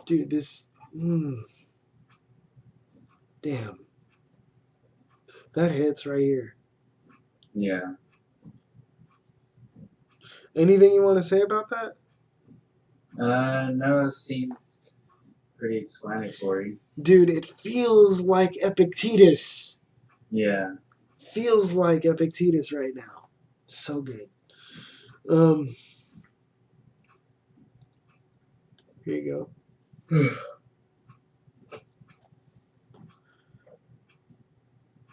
Dude, this. Damn. That hits right here. Yeah. Anything you want to say about that? No, it seems pretty explanatory. Dude, it feels like Epictetus. Yeah. Feels like Epictetus right now. So good. Here you go.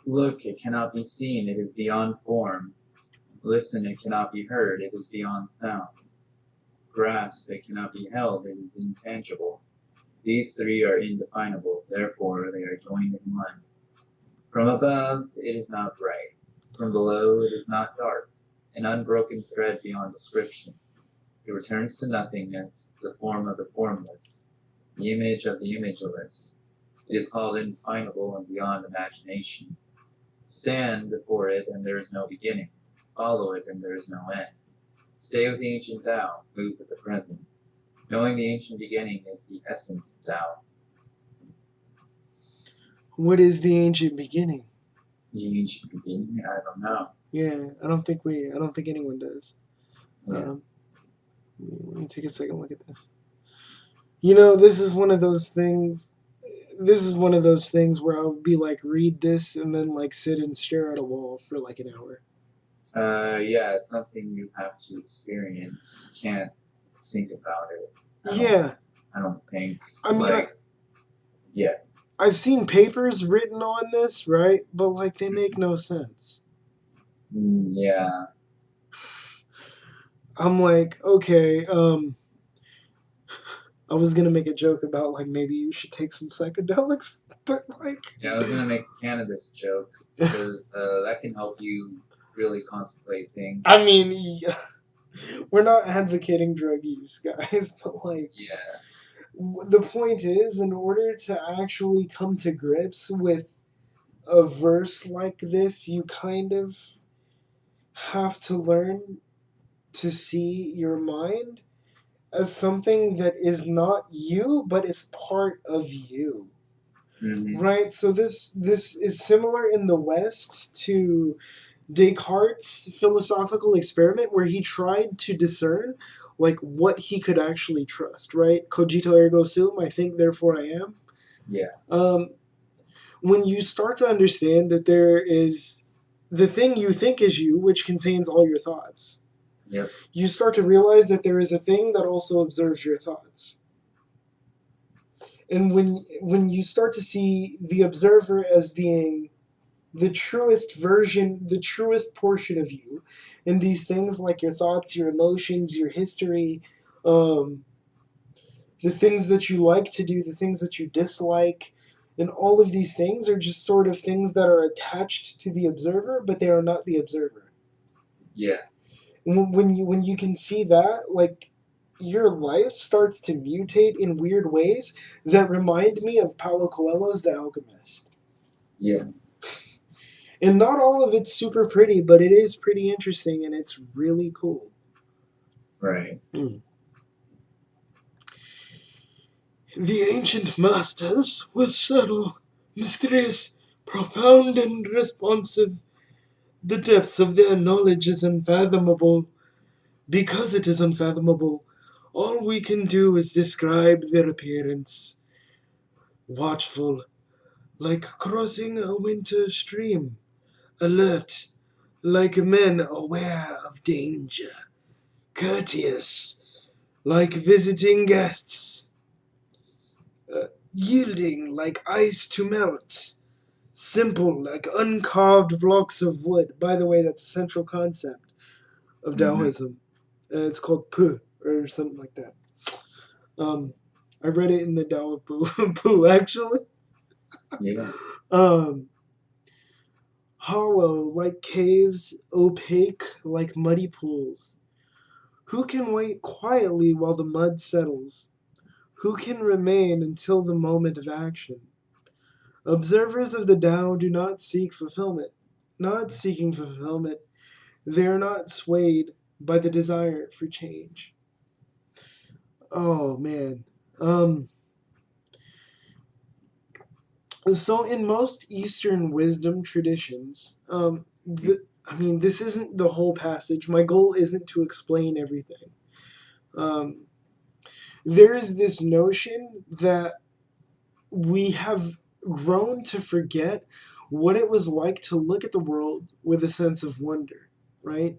Look, it cannot be seen, it is beyond form. Listen, it cannot be heard, it is beyond sound. Grasp, it cannot be held, it is intangible. These three are indefinable, therefore they are joined in one. From above, it is not bright. From below, it is not dark. An unbroken thread beyond description. It returns to nothingness, the form of the formless, the image of the imageless. It is called indefinable and beyond imagination. Stand before it and there is no beginning. Follow it and there is no end. Stay with the ancient Tao, move with the present. Knowing the ancient beginning is the essence of Tao. What is the ancient beginning? The ancient beginning? I don't know. Yeah, I don't think anyone does. Yeah. Let me take a second look at this. You know, this is one of those things. This is one of those things where I'll be like, read this and then like sit and stare at a wall for like an hour. Yeah, it's something you have to experience. You can't think about it. I don't think. I mean, like, yeah. I've seen papers written on this, right? But like, they make no sense. Yeah. I'm like, okay, I was gonna make a joke about like maybe you should take some psychedelics, but like. Yeah, I was gonna make a cannabis joke because that can help you really contemplate things. I mean, yeah, we're not advocating drug use, guys, but like. Yeah. The point is, in order to actually come to grips with a verse like this, you kind of have to learn to see your mind as something that is not you, but is part of you. Mm-hmm. Right? So this is similar in the West to Descartes' philosophical experiment where he tried to discern like what he could actually trust, right? Cogito ergo sum, I think therefore I am. Yeah. When you start to understand that there is the thing you think is you, which contains all your thoughts, yep, you start to realize that there is a thing that also observes your thoughts. And when you start to see the observer as being the truest version, the truest portion of you, and these things like your thoughts, your emotions, your history, the things that you like to do, the things that you dislike, and all of these things are just sort of things that are attached to the observer, but they are not the observer. Yeah. When you can see that, like, your life starts to mutate in weird ways that remind me of Paulo Coelho's The Alchemist. Yeah. And not all of it's super pretty, but it is pretty interesting and it's really cool. Right. Mm. The ancient masters were subtle, mysterious, profound, and responsive. The depths of their knowledge is unfathomable. Because it is unfathomable, all we can do is describe their appearance. Watchful, like crossing a winter stream. Alert, like men aware of danger. Courteous, like visiting guests. Yielding, like ice to melt. Simple, like uncarved blocks of wood. By the way, that's a central concept of Mm-hmm. Taoism. It's called Pu, or something like that. I read it in the Tao of Pu, actually. Yeah. Um, Hollow, like caves, opaque, like muddy pools. Who can wait quietly while the mud settles? Who can remain until the moment of action? Observers of the Tao do not seek fulfillment. Not seeking fulfillment, they are not swayed by the desire for change. Oh man. Um so in most Eastern wisdom traditions, this isn't the whole passage. My goal isn't to explain everything. Um, there's this notion that we have grown to forget what it was like to look at the world with a sense of wonder, right?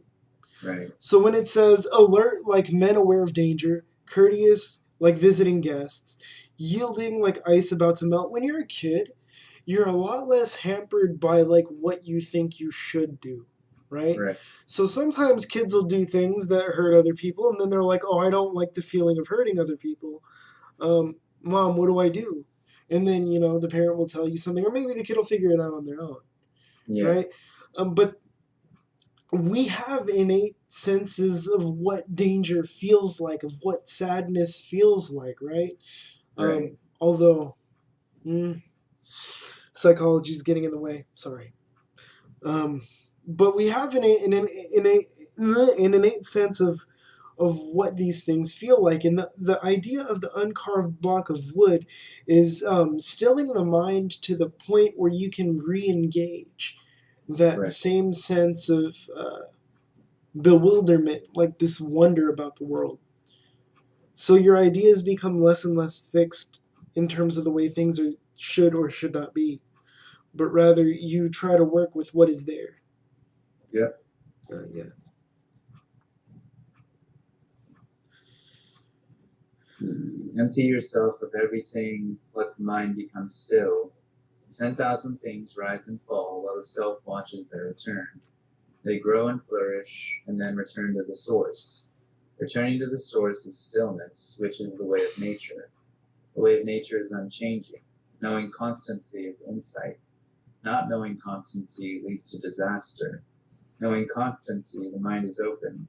Right. So when it says alert like men aware of danger, courteous like visiting guests, yielding like ice about to melt, when you're a kid, you're a lot less hampered by like what you think you should do, right? Right. So sometimes kids will do things that hurt other people, and then they're like, "Oh, I don't like the feeling of hurting other people. Mom, what do I do?" And then the parent will tell you something, or maybe the kid will figure it out on their own, Yeah. right? But we have innate senses of what danger feels like, of what sadness feels like, right? Right. Although psychology is getting in the way. Sorry. Um, but we have an innate sense of what these things feel like, and the idea of the uncarved block of wood is stilling the mind to the point where you can re-engage that Right. same sense of bewilderment, like this wonder about the world. So your ideas become less and less fixed in terms of the way things should or should not be, but rather you try to work with what is there. Yeah. Yeah. Empty yourself of everything, let the mind become still. 10,000 things rise and fall while the self watches their return. They grow and flourish, and then return to the source. Returning to the source is stillness, which is the way of nature. The way of nature is unchanging. Knowing constancy is insight. Not knowing constancy leads to disaster. Knowing constancy, the mind is open.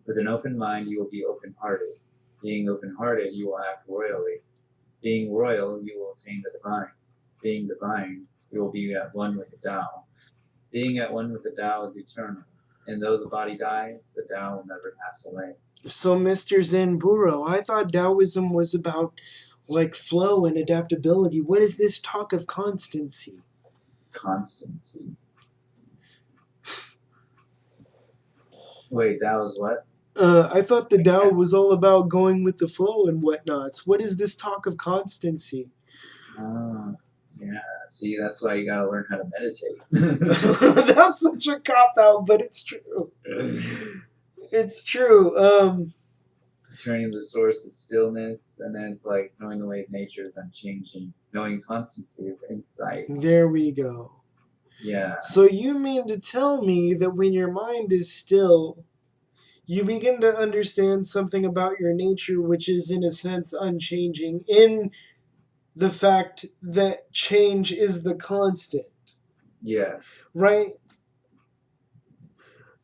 With an open mind, you will be open-hearted. Being open-hearted, you will act royally. Being royal, you will attain the divine. Being divine, you will be at one with the Tao. Being at one with the Tao is eternal, and though the body dies, the Tao will never pass away. So, Mr. Zenburo, I thought Taoism was about like flow and adaptability. What is this talk of constancy? Constancy. Wait, that was what? I thought the Tao was all about going with the flow and whatnots. What is this talk of constancy? Yeah. See, that's why you gotta learn how to meditate. That's such a cop out, but it's true. It's true. Turning the source to stillness, and then it's like knowing the way of nature is unchanging. Knowing constancy is insight. There we go. Yeah. So you mean to tell me that when your mind is still, you begin to understand something about your nature which is in a sense unchanging, in the fact that change is the constant. Yeah. Right?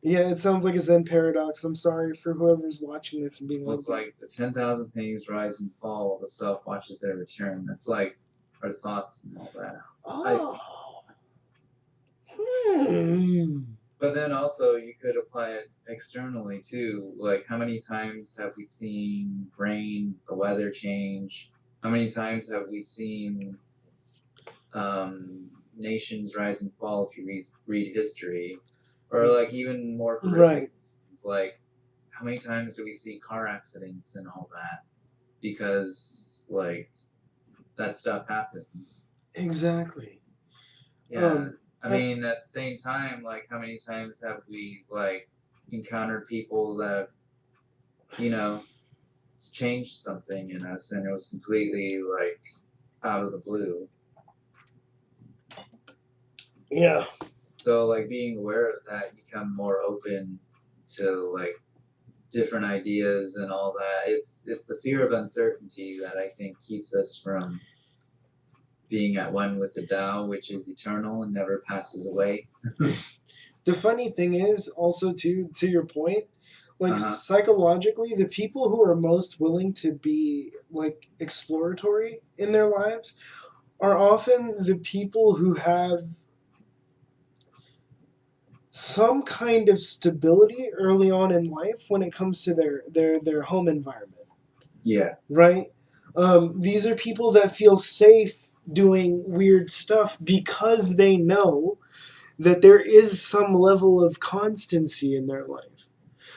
Yeah, it sounds like a Zen paradox. I'm sorry for whoever's watching this and being Well, it's like the 10,000 things rise and fall while the self watches their return. That's like our thoughts and all that. Oh. But then also you could apply it externally too. Like how many times have we seen rain, the weather change? How many times have we seen nations rise and fall if you read history? Or like even more horrific Right. things, like how many times do we see car accidents and all that? Because like that stuff happens. Exactly. Yeah. Um, I I, mean, at the same time, like, how many times have we, like, encountered people that, you know, changed something in us and it was completely, like, out of the blue? yeah. So, like, being aware of that, you become more open to, like, different ideas and all that. It's the fear of uncertainty that I think keeps us from being at one with the Tao, which is eternal and never passes away. The funny thing is, also to your point, like Uh-huh. psychologically, the people who are most willing to be like exploratory in their lives are often the people who have some kind of stability early on in life when it comes to their home environment, Yeah. right? These are people that feel safe doing weird stuff because they know that there is some level of constancy in their life.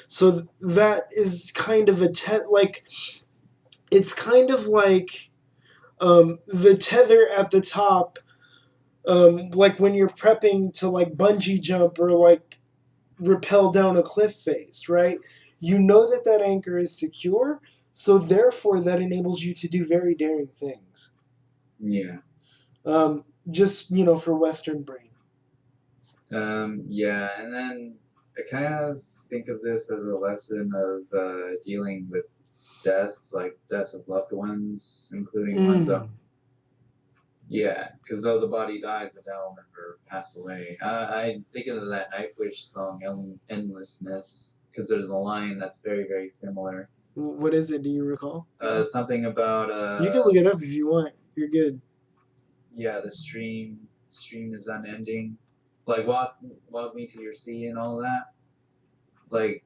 So that is kind of like it's kind of like the tether at the top, like when you're prepping to like bungee jump or like rappel down a cliff face, right? You know that that anchor is secure, so therefore that enables you to do very daring things. Yeah. Just for Western brain. Yeah, and then I kind of think of this as a lesson of dealing with death, like death of loved ones, including one's own. Mm. Yeah, because though the body dies, the Tao will never pass away. I'm thinking of that Nightwish song, Endlessness, because there's a line that's very, very similar. What is it? Do you recall? Something about, You can look it up if you want. You're good. yeah, the stream is unending. Like, walk me to your sea and all that. Like,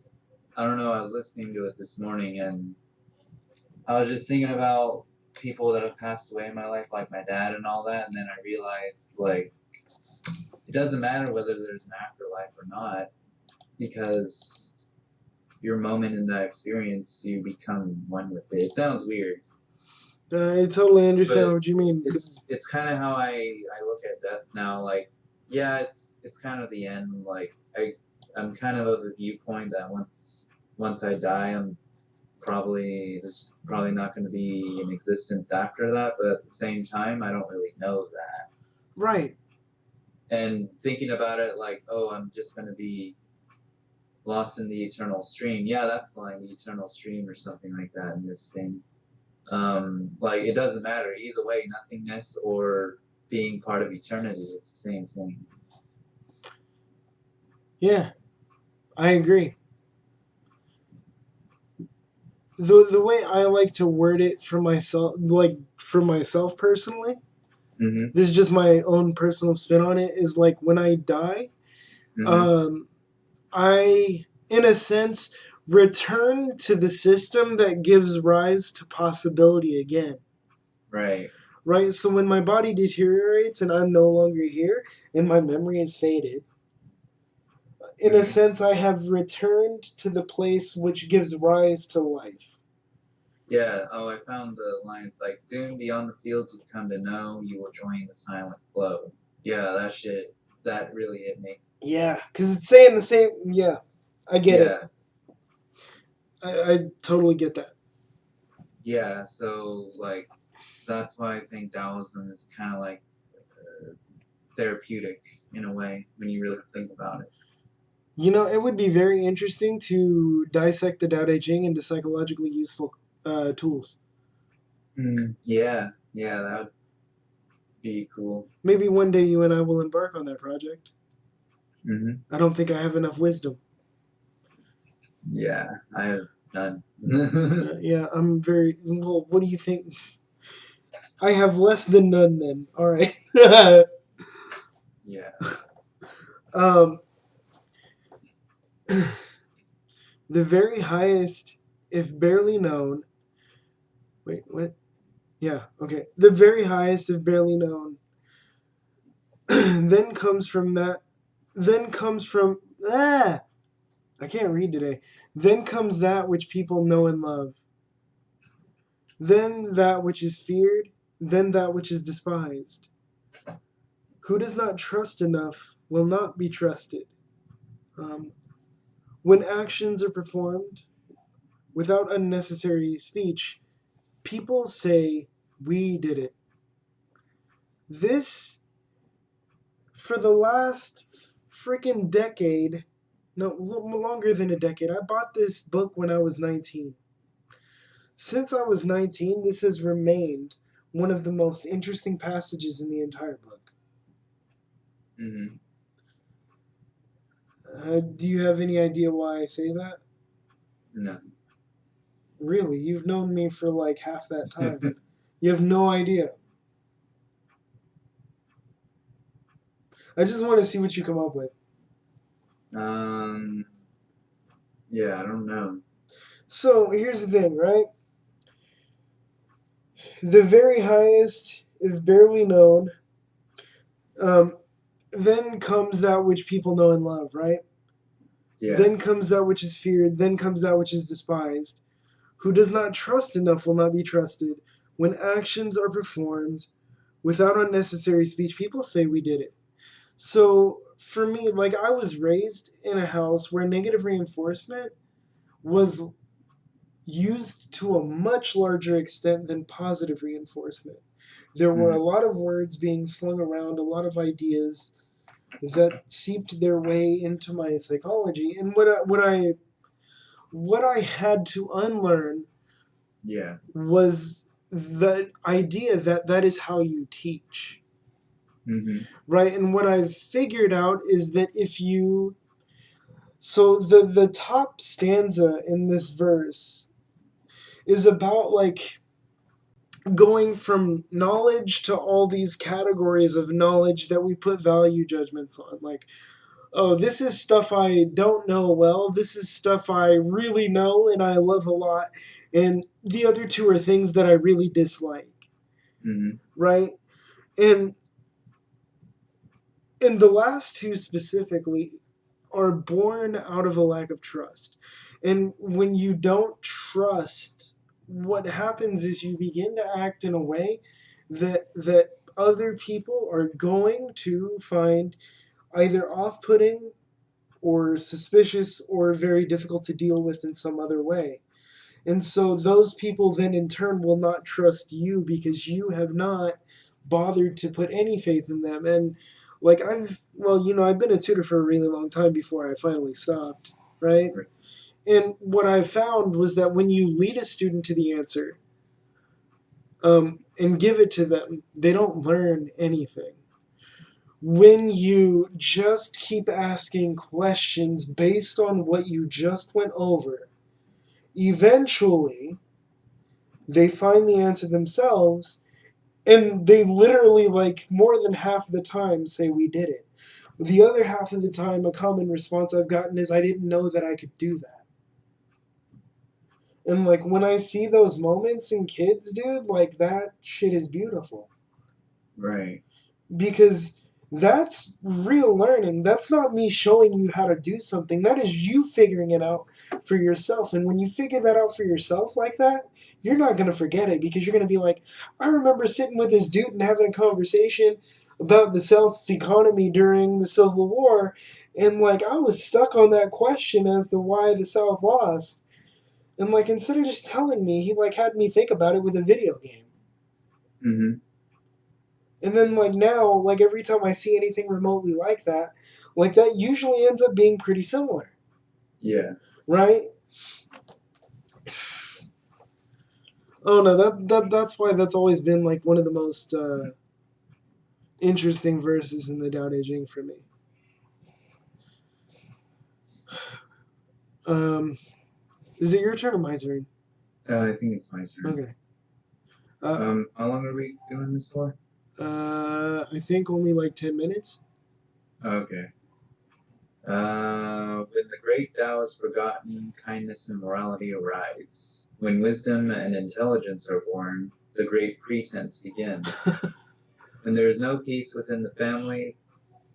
I don't know, I was listening to it this morning and I was just thinking about people that have passed away in my life, like my dad and all that, and then I realized like it doesn't matter whether there's an afterlife or not, because your moment in that experience, you become one with it. It sounds weird, I totally understand but what you mean. it's kind of how I look at death now. Like, yeah, it's kind of the end. Like I'm kind of the viewpoint that once I die, there's probably not going to be an existence after that, but at the same time I don't really know that. Right. And thinking about it like, oh, I'm just going to be lost in the eternal stream. Yeah, that's the line, the eternal stream or something like that in this thing. Like it doesn't matter either way, nothingness or being part of eternity, it's the same thing. Yeah, I agree. The way I like to word it for myself, like for myself personally, Mm-hmm. this is just my own personal spin on it. Is like when I die, Mm-hmm. um, I, in a sense, return to the system that gives rise to possibility again. Right. Right. So when my body deteriorates and I'm no longer here, and my memory is faded, in a Mm-hmm. sense, I have returned to the place which gives rise to life. Yeah. Oh, I found the line. It's like, soon beyond the fields you've come to know, you will join the silent flow. Yeah, that shit, that really hit me. Yeah, because it's saying the same. Yeah, I get it. Yeah. I totally get that. Yeah. So, like, that's why I think Taoism is kind of like therapeutic in a way when you really think about it. It would be very interesting to dissect the Tao Te Ching into psychologically useful tools. Yeah. Yeah, that would be cool. Maybe one day you and I will embark on that project. Hmm. I don't think I have enough wisdom. Yeah, I have none. Yeah, I'm very. Well, what do you think? I have less than none then. All right. Yeah. Um, the very highest, if barely known. Wait, what? Yeah, okay. The very highest, if barely known. then comes from that. Then comes from. Ah! I can't read today. Then comes that which people know and love. Then that which is feared. Then that which is despised. Who does not trust enough will not be trusted. Um, when actions are performed without unnecessary speech, people say, "We did it." This, for the last freaking decade, no, longer than a decade, I bought this book when I was 19. Since I was 19, this has remained one of the most interesting passages in the entire book. Mm-hmm. Do you have any idea why I say that? No. Really? You've known me for like half that time. You have no idea. I just want to see what you come up with. Yeah, I don't know. So here's the thing, right? The very highest, if barely known, um, then comes that which people know and love, right? Yeah. Then comes that which is feared, then comes that which is despised. Who does not trust enough will not be trusted. When actions are performed without unnecessary speech, people say we did it. So for me, like I was raised in a house where negative reinforcement was used to a much larger extent than positive reinforcement. There were Mm-hmm. a lot of words being slung around, a lot of ideas that seeped their way into my psychology, and what I had to unlearn Yeah. was the idea that that is how you teach, Mm-hmm. right? And what I've figured out is that if you so the top stanza in this verse is about like going from knowledge to all these categories of knowledge that we put value judgments on, like, oh, this is stuff I don't know well, this is stuff I really know and I love a lot, and the other two are things that I really dislike, Mm-hmm. right? And the last two specifically are born out of a lack of trust. And when you don't trust, what happens is you begin to act in a way that other people are going to find either off-putting or suspicious or very difficult to deal with in some other way. And so those people then in turn will not trust you because you have not bothered to put any faith in them. And like I've been a tutor for a really long time before I finally stopped, right? Right. And what I found was that when you lead a student to the answer, and give it to them, they don't learn anything. When you just keep asking questions based on what you just went over, eventually they find the answer themselves, and they literally, like, more than half the time say we did it. The other half of the time, a common response I've gotten is I didn't know that I could do that. And like when I see those moments in kids, dude, like that shit is beautiful. Right. Because that's real learning. That's not me showing you how to do something. That is you figuring it out for yourself. And when you figure that out for yourself like that, you're not going to forget it because you're going to be like, I remember sitting with this dude and having a conversation about the South's economy during the Civil War. And like, I was stuck on that question as to why the South lost. And like, instead of just telling me, he like had me think about it with a video game. Mm-hmm. And then like now, like every time I see anything remotely like that usually ends up being pretty similar. Yeah. Right? Oh no, that's why that's always been like one of the most interesting verses in the Tao Te Ching for me. Is it your turn or my turn? I think it's my turn. Okay. How long are we doing this for? I think only like 10 minutes. Okay. When the great Tao is forgotten, kindness and morality arise. When wisdom and intelligence are born, the great pretense begin. When there is no peace within the family,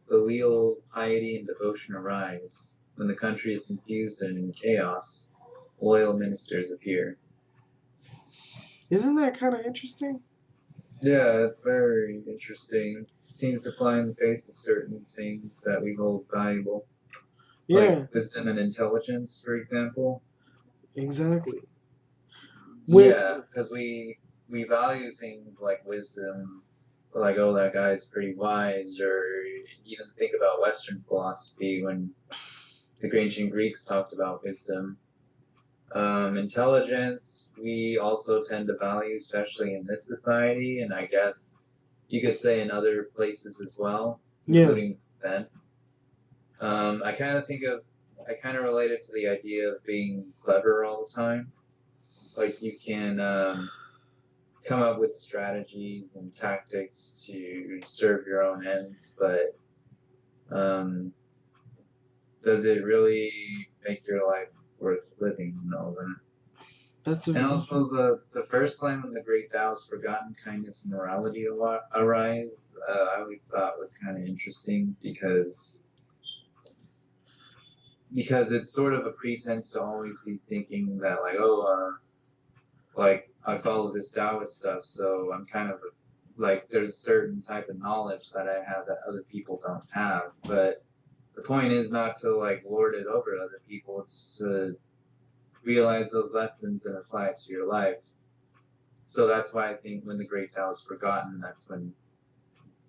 filial piety and devotion arise. When the country is confused and in chaos, loyal ministers appear. Isn't that kind of interesting? Yeah, it's very interesting. Seems to fly in the face of certain things that we hold valuable, like Yeah, wisdom and intelligence, for example. exactly. When Yeah, because we value things like wisdom, like oh that guy's pretty wise, or even think about Western philosophy when the ancient Greeks talked about wisdom. Intelligence, we also tend to value, especially in this society, and I guess you could say in other places as well, yeah, including then. I kind of I kind of relate it to the idea of being clever all the time. Like you can come up with strategies and tactics to serve your own ends, but um, does it really make your life worth living and all that? that's a And also the first line when the great Tao's forgotten kindness and morality arise, I always thought was kind of interesting because it's sort of a pretense to always be thinking that like like I follow this Taoist stuff, so I'm kind of like there's a certain type of knowledge that I have that other people don't have. But the point is not to like lord it over other people. It's to realize those lessons and apply it to your life. So that's why I think when the Great Tao is forgotten, that's when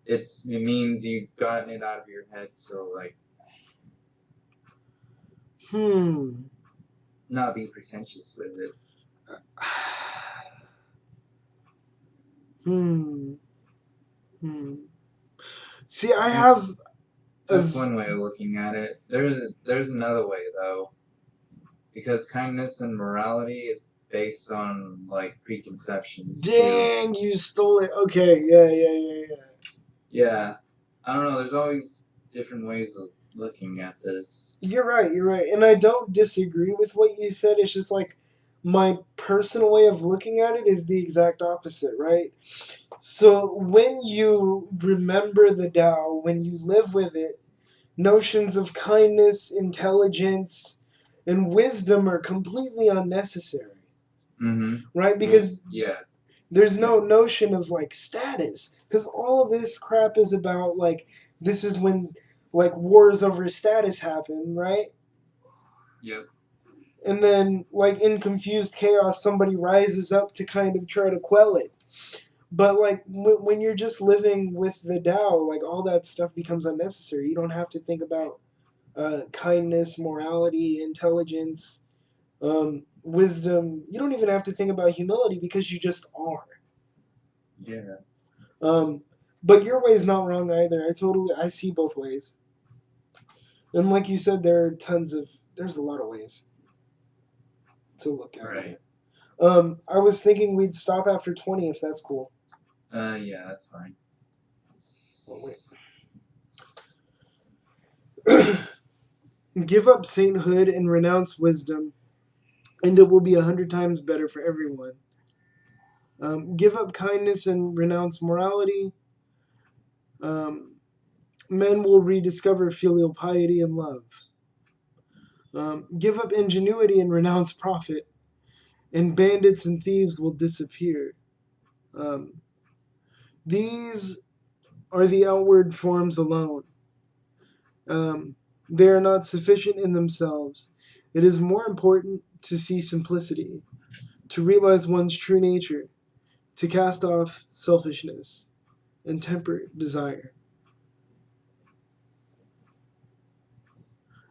it means you've gotten it out of your head to like hmm. not be pretentious with it. Hmm. Hmm. See, I have a That's one way of looking at it. There's another way though, because kindness and morality is based on like preconceptions too. dang. You stole it. Okay, yeah. Yeah, I don't know. There's always different ways of looking at this. You're right. You're right, and I don't disagree with what you said. It's just like my personal way of looking at it is the exact opposite, right? So when you remember the Tao, when you live with it, notions of kindness, intelligence, and wisdom are completely unnecessary, Mm-hmm. right? Well, Because yeah, there's yeah, no notion of like status. Because all of this crap is about like this is when like wars over status happen, right? yep, And then like in confused chaos somebody rises up to kind of try to quell it. But like when you're just living with the Tao, like all that stuff becomes unnecessary. You don't have to think about kindness, morality, intelligence, wisdom. You don't even have to think about humility because you just are. yeah. um, but your way is not wrong either. I see both ways. And like you said, there's a lot of ways to look at Right. it. I was thinking we'd stop after 20 if that's cool. Yeah, that's fine. Oh, wait. Give up sainthood and renounce wisdom, and it will be 100 times better for everyone. Give up kindness and renounce morality. Um, Men will rediscover filial piety and love. Give up ingenuity and renounce profit, and bandits and thieves will disappear. Um, these are the outward forms alone. Um, they are not sufficient in themselves. It is more important to see simplicity, to realize one's true nature, to cast off selfishness and temper desire.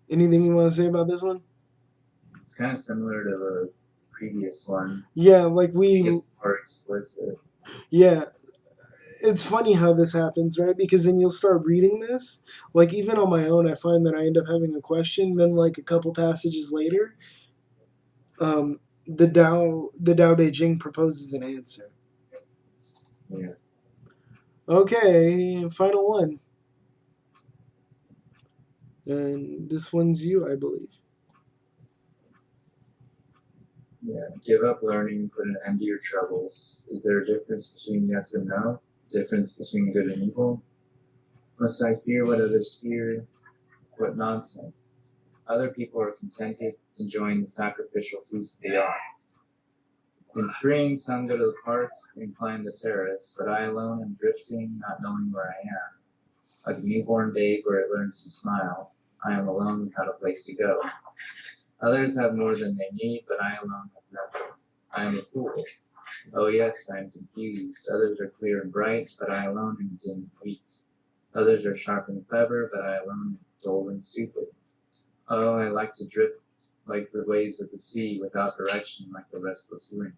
Anything you want to say about this one? It's kind of similar to the previous one. Yeah, like It we, gets more explicit. yeah, it's funny how this happens, right? Because then you'll start reading this. Like even on my own, I find that I end up having a question. Then like a couple passages later, the Tao Te Ching proposes an answer. Yeah. Okay, final one. And this one's you, I believe. Yeah. Give up learning, put an end to your troubles. Is there a difference between yes and no? Difference between good and evil? Must I fear what others fear? What nonsense. Other people are contented, enjoying the sacrificial feast of the odds. In spring, some go to the park and climb the terrace, but I alone am drifting, not knowing where I am. Like a newborn babe where it learns to smile, I am alone without a place to go. Others have more than they need, but I alone have nothing. I am a fool. Oh yes, I am confused. Others are clear and bright, but I alone am dim and weak. Others are sharp and clever, but I alone am dull and stupid. Oh, I like to drift like the waves of the sea, without direction, like the restless wind.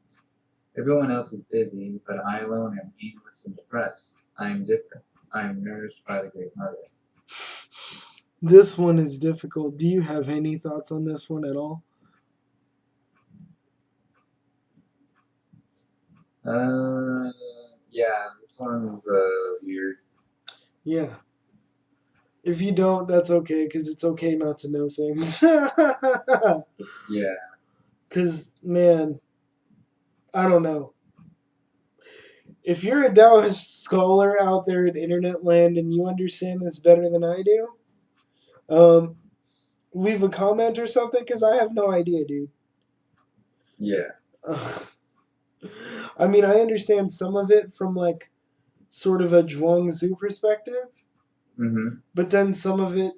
Everyone else is busy, but I alone am aimless and depressed. I am different. I am nourished by the Great Mother. This one is difficult. Do you have any thoughts on this one at all? Yeah, this one's weird. Yeah. If you don't, that's okay, because it's okay not to know things. Yeah. Because, man, I don't know. If you're a Taoist scholar out there in internet land and you understand this better than I do, um, leave a comment or something, because I have no idea, dude. Yeah. I mean, I understand some of it from, like, sort of a Zhuangzi perspective, Mm-hmm. but then some of it,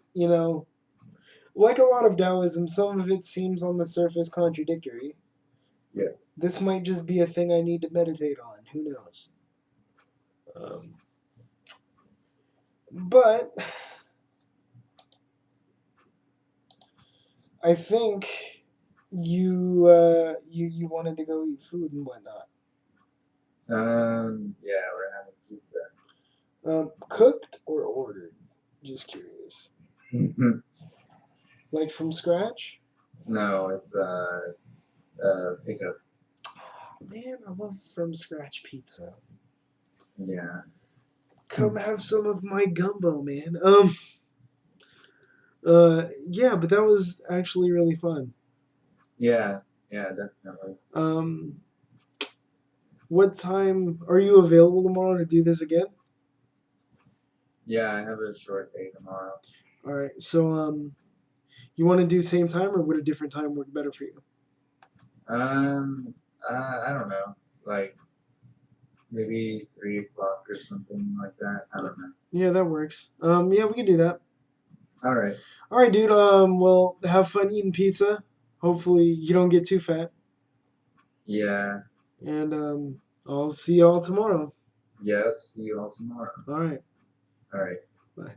like a lot of Taoism, some of it seems on the surface contradictory. Yes. This might just be a thing I need to meditate on. Who knows? Um, but I think you wanted to go eat food and whatnot. Yeah, we're having pizza. Cooked or ordered? Just curious. Mm-hmm. Like from scratch? No, it's pickup. Man, I love from scratch pizza. Yeah. Come have some of my gumbo, man. Yeah, but that was actually really fun. Yeah. Yeah, definitely. What time are you available tomorrow to do this again? Yeah, I have a short day tomorrow. All right. So you want to do same time or would a different time work better for you? I don't know. Like maybe 3 o'clock or something like that. I don't know. Yeah, that works. Yeah, we can do that. All right. All right, dude. Well, have fun eating pizza. Hopefully, you don't get too fat. Yeah. And I'll see y'all tomorrow. Yep. See you all tomorrow. All right. All right. Bye.